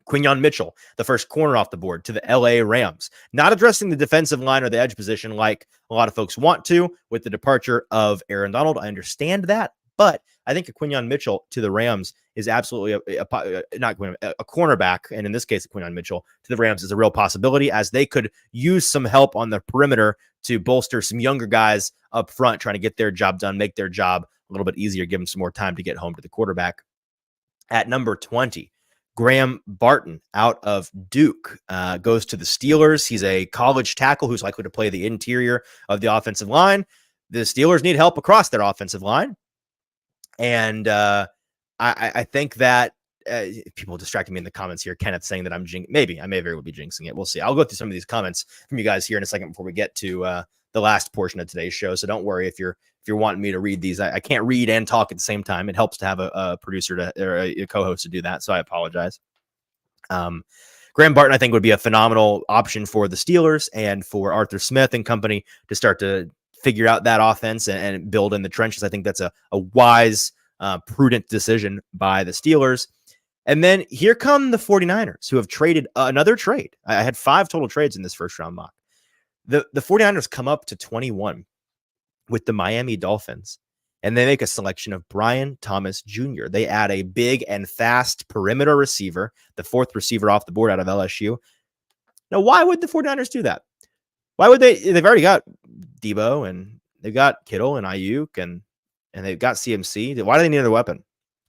Quinyon Mitchell, the first corner off the board to the LA Rams, not addressing the defensive line or the edge position like a lot of folks want to with the departure of Aaron Donald. I understand that, but I think a Quinyon Mitchell to the Rams is absolutely a cornerback, and in this case, a Quinyon Mitchell to the Rams is a real possibility as they could use some help on the perimeter to bolster some younger guys up front trying to get their job done, make their job a little bit easier, give them some more time to get home to the quarterback. At number 20, Graham Barton out of Duke goes to the Steelers. He's a college tackle who's likely to play the interior of the offensive line. The Steelers need help across their offensive line. And I think that people distracting me in the comments here. Kenneth saying that I'm maybe I may very well be jinxing it. We'll see. I'll go through some of these comments from you guys here in a second before we get to the last portion of today's show. So don't worry if you're wanting me to read these. I can't read and talk at the same time. It helps to have a producer or a co-host to do that. So I apologize. Graham Barton, I think, would be a phenomenal option for the Steelers and for Arthur Smith and company to start to figure out that offense and build in the trenches. I think that's a wise, prudent decision by the Steelers. And then here come the 49ers, who have traded another trade. I had 5 total trades in this first round mock. The 49ers come up to 21 with the Miami Dolphins, and they make a selection of Brian Thomas Jr. They add a big and fast perimeter receiver, the 4th receiver off the board out of LSU. Now, why would the 49ers do that? Why would they? They've already got Debo, and they've got Kittle and Ayuk, and they've got CMC. Why do they need another weapon?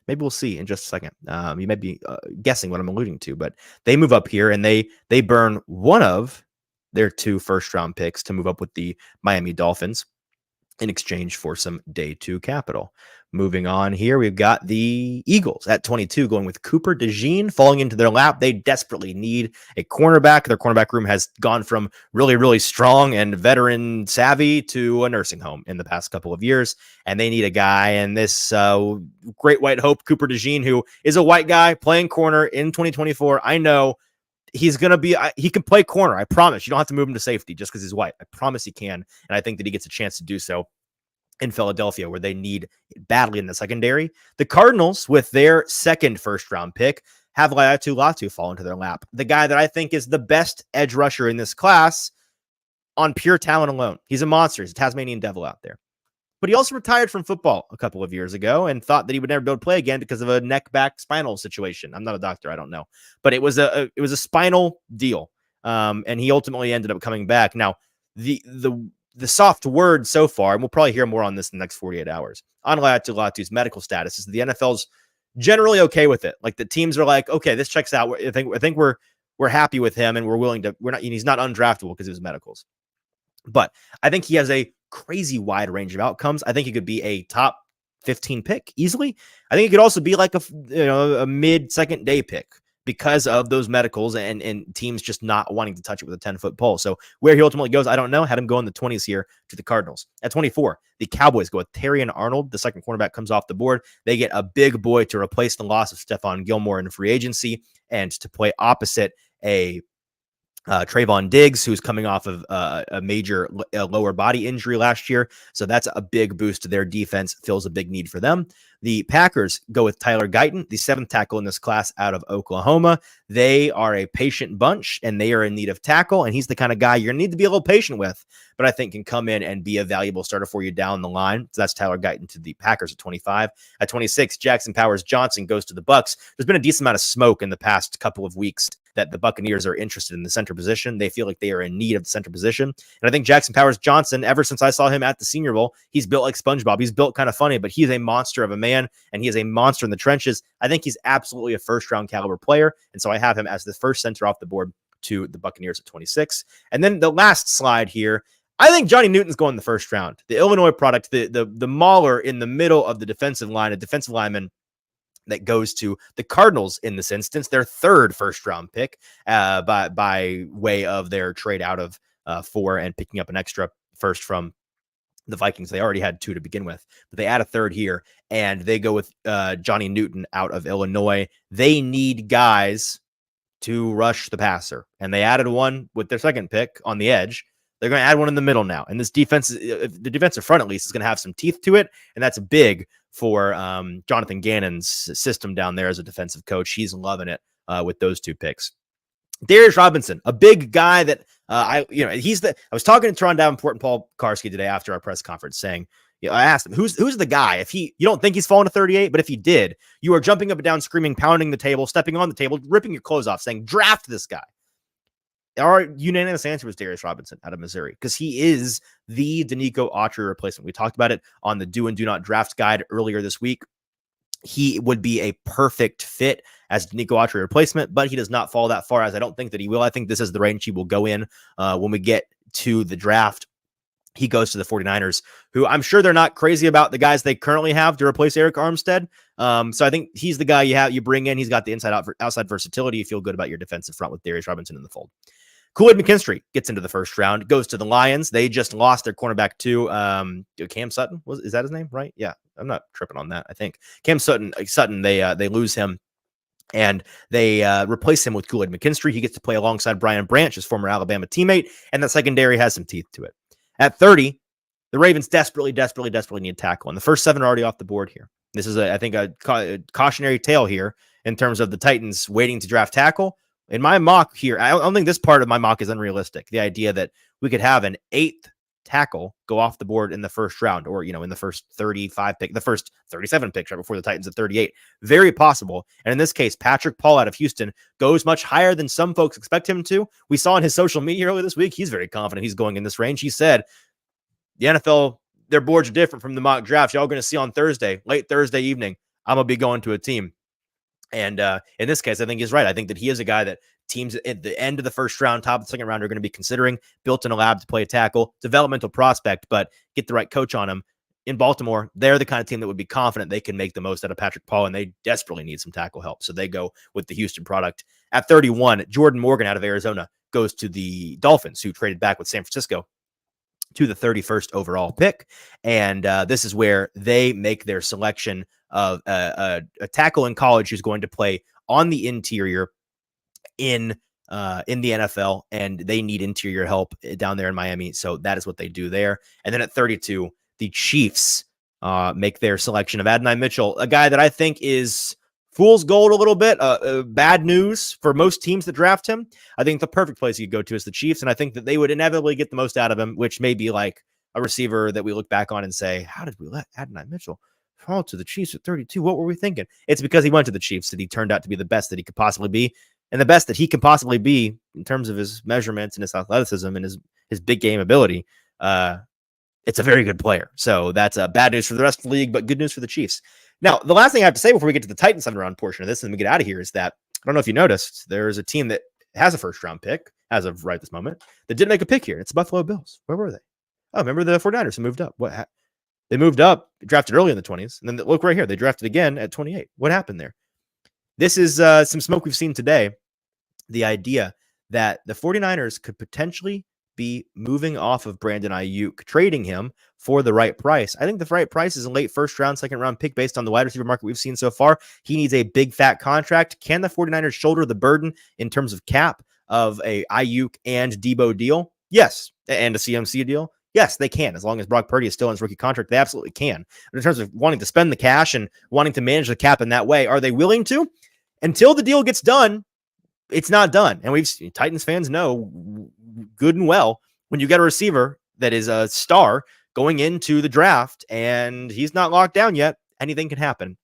Maybe we'll see in just a second. You might be guessing what I'm alluding to, but they move up here and they burn one of their 2 first-round picks to move up with the Miami Dolphins in exchange for some day 2 capital. Moving on here, we've got the Eagles at 22 going with Cooper DeJean falling into their lap. They desperately need a cornerback. Their cornerback room has gone from really, really strong and veteran savvy to a nursing home in the past couple of years, and they need a guy. And this great white hope, Cooper DeJean, who is a white guy playing corner in 2024. I know he's going to be, he can play corner. I promise. You don't have to move him to safety just because he's white. I promise he can. And I think that he gets a chance to do so in Philadelphia, where they need badly in the secondary. The Cardinals, with their 2nd first-round pick, have Latu fall into their lap. The guy that I think is the best edge rusher in this class on pure talent alone. He's a monster. He's a Tasmanian devil out there. But he also retired from football a couple of years ago and thought that he would never be able to play again because of a neck back spinal situation. I'm not a doctor. I don't know. But it was a spinal deal. And he ultimately ended up coming back. Now, the soft word so far, and we'll probably hear more on this in the next 48 hours, on Latu's medical status is the NFL's generally okay with it. Like the teams are like, okay, this checks out. I think we're happy with him, and we're willing to. He's not undraftable because of his medicals, but I think he has a crazy wide range of outcomes. I think he could be a top 15 pick easily. I think it could also be like a mid-second day pick, because of those medicals and teams just not wanting to touch it with a 10-foot pole. So where he ultimately goes, I don't know. Had him go in the 20s here to the Cardinals. At 24, the Cowboys go with Terrion Arnold. The 2nd cornerback comes off the board. They get a big boy to replace the loss of Stephon Gilmore in free agency and to play opposite a Trayvon Diggs, who's coming off of a major lower body injury last year. So that's a big boost to their defense, fills a big need for them. The Packers go with Tyler Guyton, the 7th tackle in this class out of Oklahoma. They are a patient bunch, and they are in need of tackle, and he's the kind of guy you're going to need to be a little patient with, but I think can come in and be a valuable starter for you down the line. So that's Tyler Guyton to the Packers at 25. At 26, Jackson Powers-Johnson goes to the Bucs. There's been a decent amount of smoke in the past couple of weeks that the Buccaneers are interested in the center position. They feel like they are in need of the center position. And I think Jackson Powers-Johnson, ever since I saw him at the Senior Bowl, he's built like SpongeBob. He's built kind of funny, but he's a monster of a man, and he is a monster in the trenches. I think he's absolutely a first-round caliber player, and so I have him as the first center off the board to the Buccaneers at 26. And then the last slide here, I think Johnny Newton's going in the first round. The Illinois product, the mauler in the middle of the defensive line, a defensive lineman that goes to the Cardinals in this instance, their 3rd first-round pick by way of their trade out of 4 and picking up an extra first from the Vikings. They already had 2 to begin with, but they add a 3rd here, and they go with Johnny Newton out of Illinois. They need guys to rush the passer, and they added one with their 2nd pick on the edge. They're going to add one in the middle now, and this defense, the defensive front at least, is going to have some teeth to it, and that's big for Jonathan Gannon's system down there as a defensive coach. He's loving it with those 2 picks. Darius Robinson, a big guy that I was talking to Teron Davenport and Paul Karski today after our press conference, saying, I asked him, who's the guy? If you don't think he's fallen to 38, but if he did, you are jumping up and down, screaming, pounding the table, stepping on the table, ripping your clothes off, saying, draft this guy. Our unanimous answer was Darius Robinson out of Missouri, because he is the Danico Autry replacement. We talked about it on the do and do not draft guide earlier this week. He would be a perfect fit as Danico Autry replacement, but he does not fall that far, as I don't think that he will. I think this is the range he will go in when we get to the draft. He goes to the 49ers, who I'm sure they're not crazy about the guys they currently have to replace Eric Armstead. So I think he's the guy you bring in. He's got the outside versatility. You feel good about your defensive front with Darius Robinson in the fold. Kool-Aid McKinstry gets into the first round, goes to the Lions. They just lost their cornerback to Cam Sutton. Is that his name? Right? Yeah, I'm not tripping on that. I think Cam Sutton. They lose him, and they replace him with Kool-Aid McKinstry. He gets to play alongside Brian Branch, his former Alabama teammate, and the secondary has some teeth to it. At 30, The Ravens desperately need tackle, and the first 7 are already off the board here. This is, I think, a cautionary tale here in terms of the Titans waiting to draft tackle. In my mock here, I don't think this part of my mock is unrealistic. The idea that we could have an 8th tackle go off the board in the first round, or, in the first 35 pick, the first 37 picks right before the Titans at 38. Very possible. And in this case, Patrick Paul out of Houston goes much higher than some folks expect him to. We saw in his social media earlier this week, he's very confident he's going in this range. He said, the NFL, their boards are different from the mock drafts. Y'all going to see on Thursday, late Thursday evening, I'm going to be going to a team. And in this case, I think he's right. I think that he is a guy that teams at the end of the first round, top of the second round, are going to be considering. Built in a lab to play a tackle, developmental prospect, but get the right coach on him. In Baltimore, they're the kind of team that would be confident they can make the most out of Patrick Paul, and they desperately need some tackle help. So they go with the Houston product. At 31, Jordan Morgan out of Arizona goes to the Dolphins, who traded back with San Francisco to the 31st overall pick. And this is where they make their selection of a tackle in college who's going to play on the interior in the NFL, and they need interior help down there in Miami. So that is what they do there. And then at 32, the Chiefs make their selection of Adonai Mitchell, a guy that I think is fool's gold a little bit. Bad news for most teams that draft him. I think the perfect place you could go to is the Chiefs, and I think that they would inevitably get the most out of him, which may be like a receiver that we look back on and say, how did we let Adonai Mitchell fall to the Chiefs at 32? What were we thinking? It's because he went to the Chiefs that he turned out to be the best that he could possibly be, and the best that he can possibly be in terms of his measurements and his athleticism and his big game ability. It's a very good player. So that's bad news for the rest of the league, but good news for the Chiefs. Now, the last thing I have to say before we get to the Titans 7-round portion of this and we get out of here is that, I don't know if you noticed, there's a team that has a first-round pick as of right this moment that didn't make a pick here. It's the Buffalo Bills. Where were they? Oh, remember the 49ers who moved up. They moved up, drafted early in the 20s, and then look right here. They drafted again at 28. What happened there? This is some smoke we've seen today. The idea that the 49ers could potentially be moving off of Brandon Ayuk, trading him for the right price. I think the right price is a late first round, second round pick based on the wide receiver market we've seen so far. He needs a big fat contract. Can the 49ers shoulder the burden in terms of cap of a Ayuk and Debo deal? Yes. And a CMC deal? Yes, they can. As long as Brock Purdy is still in his rookie contract, they absolutely can. But in terms of wanting to spend the cash and wanting to manage the cap in that way, are they willing to? Until the deal gets done, it's not done. And Titans fans know good and well when you get a receiver that is a star going into the draft and he's not locked down yet, anything can happen.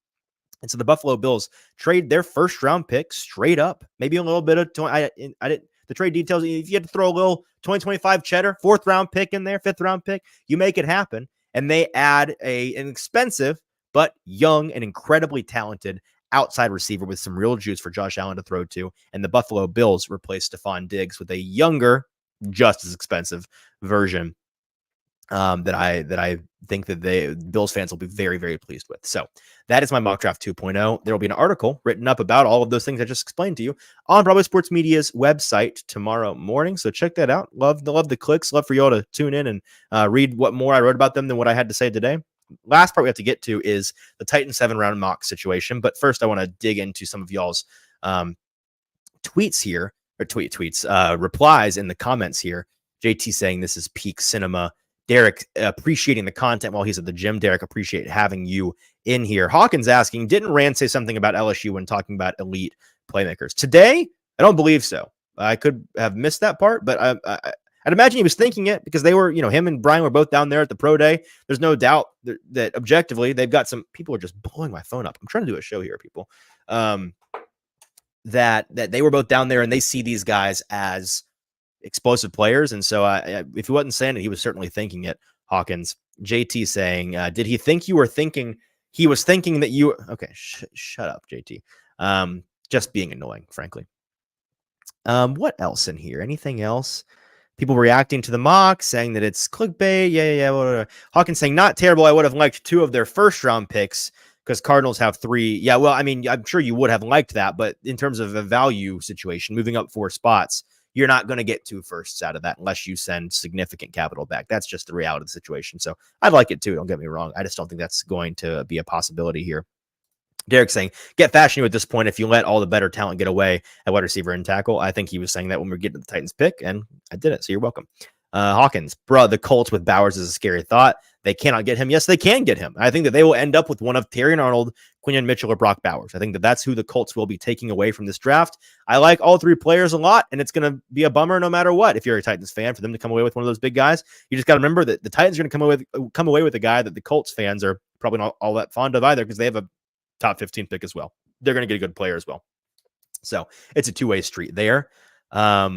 And so the Buffalo Bills trade their first round pick straight up, maybe a little bit of the trade details. If you had to throw a little 2025 cheddar, 4th round pick in there, 5th round pick, you make it happen. And they add an expensive but young and incredibly talented outside receiver with some real juice for Josh Allen to throw to. And the Buffalo Bills replace Stephon Diggs with a younger, just as expensive version that I think that Bills fans will be very, very pleased with. So that is my mock draft 2.0. There will be an article written up about all of those things I just explained to you on Broadway Sports Media's website tomorrow morning. So check that out. Love the clicks. Love for y'all to tune in and read what more I wrote about them than what I had to say today. Last part we have to get to is the Titan 7-round mock situation. But first, I want to dig into some of y'all's tweets here, or replies in the comments here. JT saying this is peak cinema. Derek appreciating the content while he's at the gym. Derek, appreciate having you in here. Hawkins asking, didn't Rand say something about LSU when talking about elite playmakers? Today, I don't believe so. I could have missed that part, but I'd imagine he was thinking it because they were, him and Brian were both down there at the pro day. There's no doubt that objectively they've got some people are just blowing my phone up. I'm trying to do a show here, people. That they were both down there and they see these guys as explosive players. And so if he wasn't saying it, he was certainly thinking it. Hawkins, JT saying, did he think you were thinking he was thinking that you? Okay. Shut up, JT. Just being annoying, frankly. What else in here? Anything else? People reacting to the mock, saying that it's clickbait. Yeah. Hawkins saying, not terrible. I would have liked 2 of their first round picks because Cardinals have 3. Yeah, well, I mean, I'm sure you would have liked that. But in terms of a value situation, moving up 4 spots, you're not going to get 2 firsts out of that unless you send significant capital back. That's just the reality of the situation. So I'd like it too. Don't get me wrong. I just don't think that's going to be a possibility here. Derek saying, get fashion at this point if you let all the better talent get away at wide receiver and tackle. I think he was saying that when we get to the Titans pick, and I did it, so you're welcome. Hawkins, bruh, the Colts with Bowers is a scary thought. They cannot get him. Yes, they can get him. I think that they will end up with one of Terry and Arnold, Quinion Mitchell, or Brock Bowers. I think that that's who the Colts will be taking away from this draft. I like all three players a lot, and it's going to be a bummer no matter what. If you're a Titans fan, for them to come away with one of those big guys, you just got to remember that the Titans are going to come away with a guy that the Colts fans are probably not all that fond of either, because they have a top 15 pick as well. They're going to get a good player as well. So it's a two-way street there. A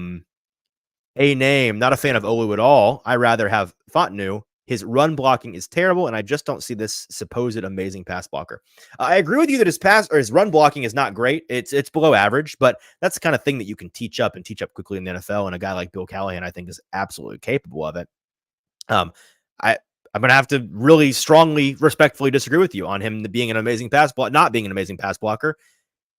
name, not a fan of Olu at all. I rather have Fontenot. His run blocking is terrible, and I just don't see this supposed amazing pass blocker. I agree with you that his run blocking is not great. It's below average, but that's the kind of thing that you can teach up quickly in the NFL. And a guy like Bill Callahan, I think, is absolutely capable of it. I'm going to have to really strongly, respectfully disagree with you on him being an amazing pass blocker, not being an amazing pass blocker.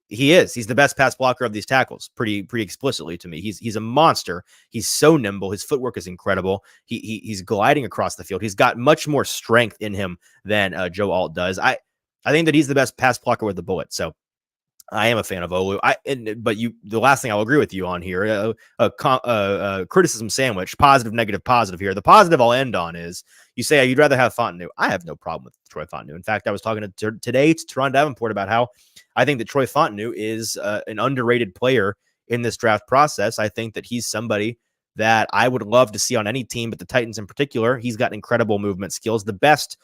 He's the best pass blocker of these tackles, pretty explicitly to me. He's a monster. He's so nimble. His footwork is incredible. He's gliding across the field. He's got much more strength in him than Joe Alt does. I think that he's the best pass blocker with the bullet. So I am a fan of Olu. The last thing I'll agree with you on here, criticism sandwich, positive, negative, positive here. The positive I'll end on is you say you'd rather have Fontenot. I have no problem with Troy Fontenot. In fact, I was talking today to Teron Davenport about how I think that Troy Fontenot is an underrated player in this draft process. I think that he's somebody that I would love to see on any team, but the Titans in particular. He's got incredible movement skills, the best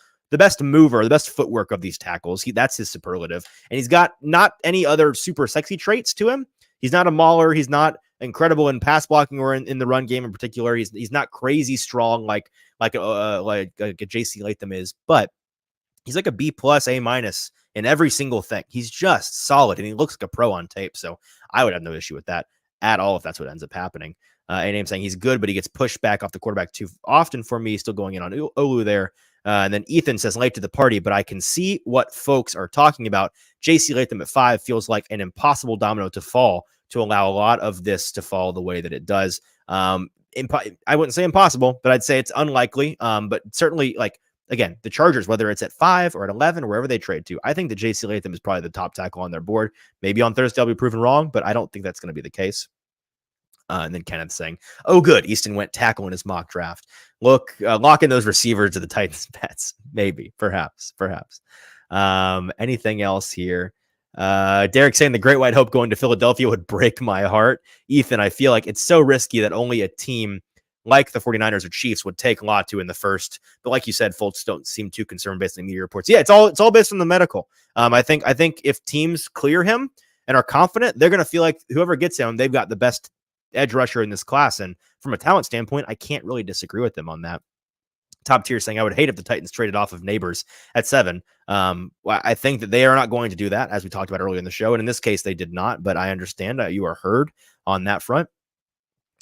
mover, the best footwork of these tackles. That's his superlative. And he's got not any other super sexy traits to him. He's not a mauler. He's not incredible in pass blocking or in the run game in particular. He's not crazy strong like a JC Latham is, but he's like a B+, A- in every single thing. He's just solid, and he looks like a pro on tape. So I would have no issue with that at all if that's what ends up happening. And I'm saying he's good, but he gets pushed back off the quarterback too often for me. Still going in on Olu there. And then Ethan says, late to the party, but I can see what folks are talking about. JC Latham at 5 feels like an impossible domino to fall to allow a lot of this to fall the way that it does. I wouldn't say impossible, but I'd say it's unlikely. But certainly, like, again, the Chargers, whether it's at 5 or at 11 or wherever they trade to, I think that JC Latham is probably the top tackle on their board. Maybe on Thursday I'll be proven wrong, but I don't think that's going to be the case. And then Kenneth saying, oh, good, Easton went tackle in his mock draft. Look, lock in those receivers to the Titans bets. Maybe, perhaps. Anything else here? Derek saying the Great White Hope going to Philadelphia would break my heart. Ethan, I feel like it's so risky that only a team like the 49ers or Chiefs would take Latu in the first. But like you said, folks don't seem too concerned based on media reports. Yeah, it's all based on the medical. I think if teams clear him and are confident, they're going to feel like whoever gets him, they've got the best edge rusher in this class. And from a talent standpoint, I can't really disagree with them on that. Top tier saying, I would hate if the Titans traded off of Neighbors at 7. I think that they are not going to do that, as we talked about earlier in the show. And in this case, they did not, but I understand you are heard on that front.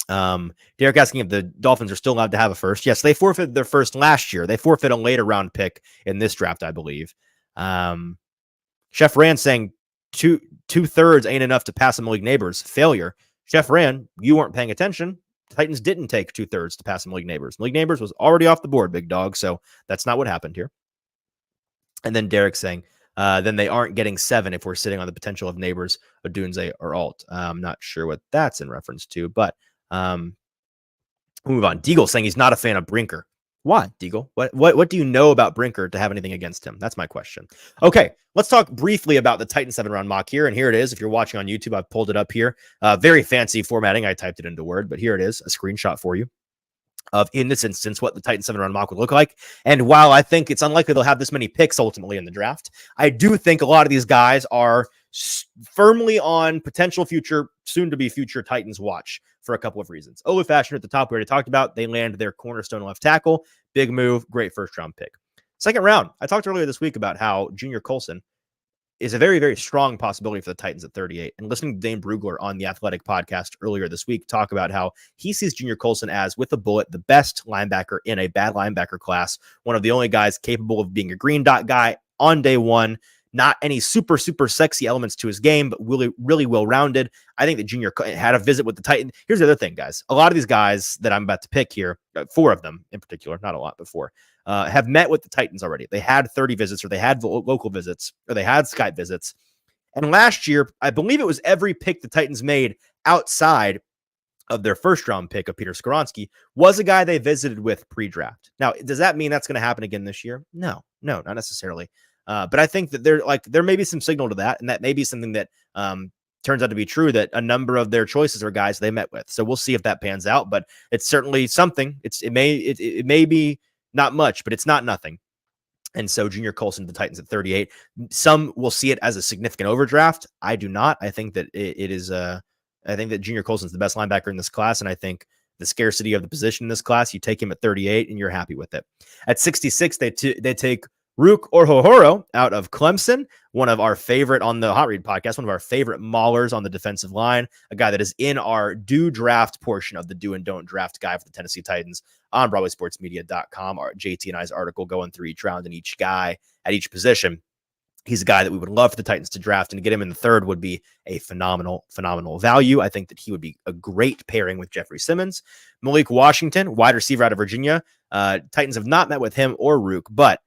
Derek asking if the Dolphins are still allowed to have a first. Yes, they forfeited their first last year. They forfeit a later round pick in this draft, I believe. Chef Rand saying 2/3 ain't enough to pass Malik Neighbors. Failure. Chef Rand, you weren't paying attention. The Titans didn't take 2/3 to pass Malik Neighbors. Malik Neighbors was already off the board, big dog. So that's not what happened here. And then Derek saying, then they aren't getting 7 if we're sitting on the potential of Neighbors, Odunze, or Alt. I'm not sure what that's in reference to, but we'll move on. Deagle saying he's not a fan of Brinker. Why, Deagle? What do you know about Brinker to have anything against him? That's my question. Okay, let's talk briefly about the Titan 7-round mock here. And here it is. If you're watching on YouTube, I've pulled it up here. Very fancy formatting. I typed it into Word, but here it is, a screenshot for you of, in this instance, what the Titan 7-round mock would look like. And while I think it's unlikely they'll have this many picks ultimately in the draft, I do think a lot of these guys are firmly on potential future, soon-to-be future Titans watch for a couple of reasons. Olu Fashioner at the top, we already talked about. They land their cornerstone left tackle. Big move, great first-round pick. Second round, I talked earlier this week about how Junior Colson is a very, very strong possibility for the Titans at 38. And listening to Dane Brugler on the Athletic podcast earlier this week talk about how he sees Junior Colson as, with a bullet, the best linebacker in a bad linebacker class, one of the only guys capable of being a green dot guy on day one. Not any super, super sexy elements to his game, but really, really well-rounded. I think that Junior had a visit with the Titans. Here's the other thing, guys. A lot of these guys that I'm about to pick here, 4 of them in particular, not a lot, but 4, have met with the Titans already. They had 30 visits, or they had local visits, or they had Skype visits. And last year, I believe it was every pick the Titans made outside of their first round pick of Peter Skoronski was a guy they visited with pre-draft. Now, does that mean that's going to happen again this year? No, not necessarily. But I think that there may be some signal to that, and that may be something that turns out to be true, that a number of their choices are guys they met with. So we'll see if that pans out, but it's certainly something. It may be not much, but it's not nothing. And so Junior Colson to the Titans at 38. Some will see it as a significant overdraft. I do not. I think that it is I think that Junior Colson's the best linebacker in this class, and I think the scarcity of the position in this class, you take him at 38 and you're happy with it. At 66, they take Rook Orhorhoro out of Clemson, one of our favorite on the Hot Read podcast, one of our favorite maulers on the defensive line, a guy that is in our do draft portion of the do and don't draft guide for the Tennessee Titans on BroadwaySportsMedia.com. Our JT and I's article going through each round and each guy at each position. He's a guy that we would love for the Titans to draft, and to get him in the third would be a phenomenal value. I think that he would be a great pairing with Jeffrey Simmons. Malik Washington, wide receiver out of Virginia. Titans have not met with him or Rook, but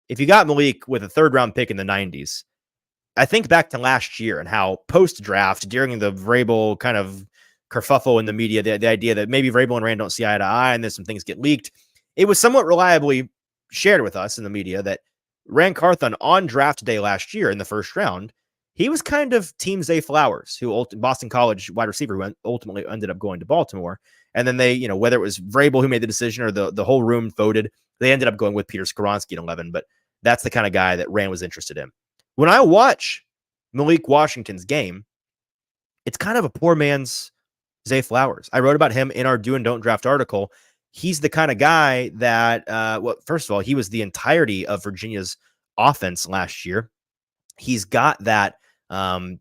if you got Malik with a third-round pick in the 90s, I think back to last year and how post-draft, during the Vrabel kind of kerfuffle in the media, the idea that maybe Vrabel and Rand don't see eye to eye and then some things get leaked, it was somewhat reliably shared with us in the media that Rand Carthon on draft day last year in the first round, he was kind of Team Zay Flowers, who Boston College wide receiver, who ultimately ended up going to Baltimore. And then they, whether it was Vrabel who made the decision or the whole room voted, they ended up going with Peter Skoronski at 11. But that's the kind of guy that Rand was interested in. When I watch Malik Washington's game, it's kind of a poor man's Zay Flowers. I wrote about him in our Do and Don't Draft article. He's the kind of guy that, first of all, he was the entirety of Virginia's offense last year. He's got that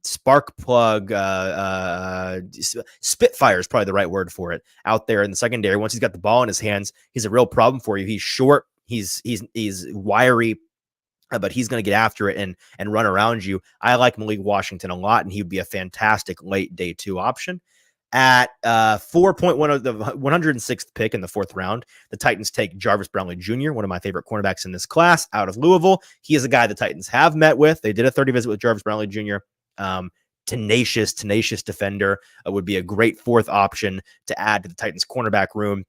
spark plug, spitfire is probably the right word for it, out there in the secondary. Once he's got the ball in his hands, he's a real problem for you. He's short, he's wiry, but he's going to get after it and run around you. I like Malik Washington a lot, and he would be a fantastic late day 2 option. At 4.1 of the 106th pick in the 4th round, the Titans take Jarvis Brownlee Jr., one of my favorite cornerbacks in this class, out of Louisville. He is a guy the Titans have met with. They did a 30 visit with Jarvis Brownlee Jr. Tenacious defender. Would be a great 4th option to add to the Titans cornerback room.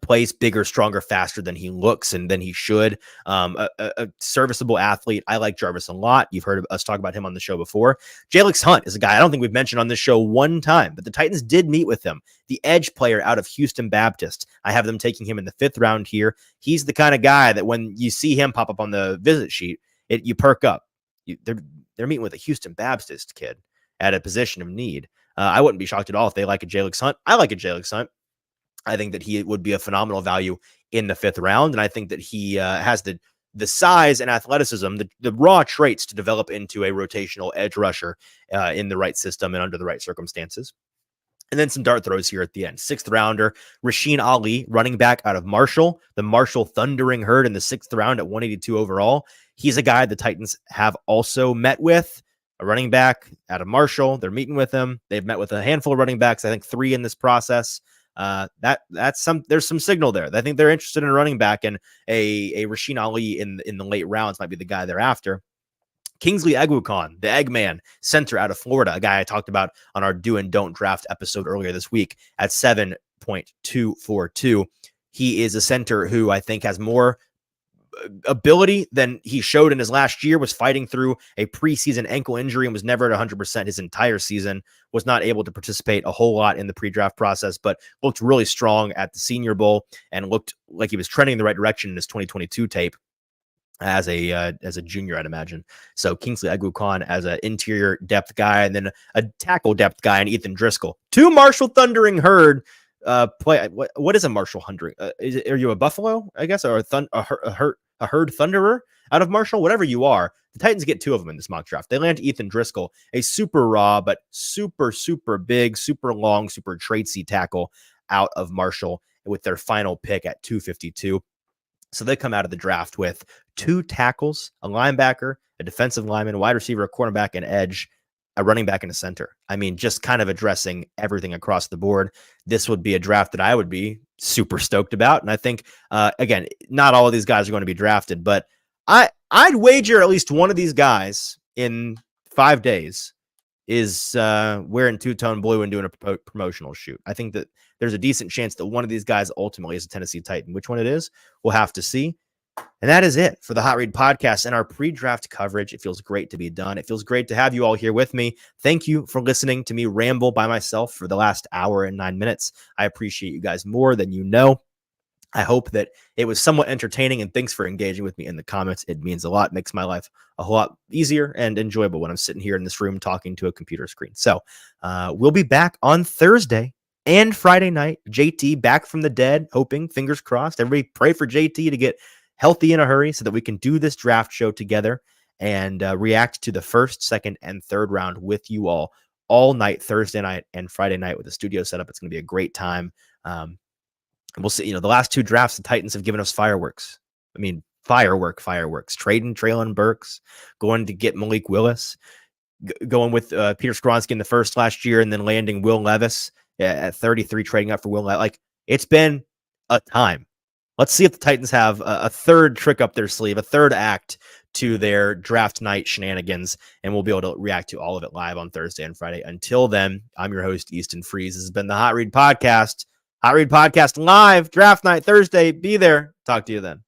Plays bigger, stronger, faster than he looks and than he should. A serviceable athlete. I like Jarvis a lot. You've heard us talk about him on the show before. Jalix Hunt is a guy I don't think we've mentioned on this show one time, but the Titans did meet with him. The edge player out of Houston Baptist. I have them taking him in the 5th round here. He's the kind of guy that when you see him pop up on the visit sheet, you perk up. They're meeting with a Houston Baptist kid at a position of need. I wouldn't be shocked at all if they like a Jalix Hunt. I like a Jalix Hunt. I think that he would be a phenomenal value in the 5th round. And I think that he has the size and athleticism, the raw traits to develop into a rotational edge rusher in the right system and under the right circumstances. And then some dart throws here at the end. 6th rounder, Rasheen Ali, running back out of Marshall, the Marshall Thundering Herd in the 6th round at 182 overall. He's a guy the Titans have also met with, a running back out of Marshall. They're meeting with him. They've met with a handful of running backs, I think 3 in this process. There's some signal there. I think they're interested in a running back, and a Rasheen Ali in the late rounds might be the guy they're after. Kingsley Eguakon, the Eggman, center out of Florida, a guy I talked about on our Do and Don't Draft episode earlier this week at 7.242. He is a center who I think has more ability than he showed in his last year, was fighting through a preseason ankle injury and was never at 100% his entire season, was not able to participate a whole lot in the pre-draft process, but looked really strong at the Senior Bowl and looked like he was trending in the right direction in his 2022 tape as a junior, I'd imagine. So Kingsley Eguakon as an interior depth guy, and then a tackle depth guy in Ethan Driscoll. 2 Marshall Thundering Herd play. What is a Marshall Thundering? Are you a Buffalo, I guess, or a Herd Thunderer out of Marshall? Whatever you are, the Titans get 2 of them in this mock draft. They land Ethan Driscoll, a super raw but super big, super long, super traitsy tackle out of Marshall with their final pick at 252. So they come out of the draft with 2 tackles, a linebacker, a defensive lineman, a wide receiver, a cornerback, an edge, a running back, and a center. I mean, just kind of addressing everything across the board. This would be a draft that I would be super stoked about. And I think, again, not all of these guys are going to be drafted, but I'd wager at least one of these guys in 5 days is wearing two-tone blue and doing a promotional shoot. I think that there's a decent chance that one of these guys ultimately is a Tennessee Titan. Which one it is, we'll have to see. And that is it for the Hot Read podcast and our pre-draft coverage. It feels great to be done. It feels great to have you all here with me. Thank you for listening to me ramble by myself for the last hour and 9 minutes. I appreciate you guys more than you know. I hope that it was somewhat entertaining, and thanks for engaging with me in the comments. It means a lot. It makes my life a whole lot easier and enjoyable when I'm sitting here in this room talking to a computer screen. So we'll be back on Thursday and Friday night. JT back from the dead, hoping, fingers crossed. Everybody pray for JT to get healthy in a hurry so that we can do this draft show together and react to the first, second, and third round with you all night, Thursday night and Friday night with the studio setup. It's going to be a great time. We'll see. The last two drafts, the Titans have given us fireworks. I mean, fireworks. Trading Traylon Burks, going to get Malik Willis, going with Peter Skronsky in the first last year, and then landing Will Levis at 33, trading up for Will. Like, it's been a time. Let's see if the Titans have a third trick up their sleeve, a third act to their draft night shenanigans, and we'll be able to react to all of it live on Thursday and Friday. Until then, I'm your host, Easton Freeze. This has been the Hot Read Podcast. Hot Read Podcast live, draft night Thursday. Be there. Talk to you then.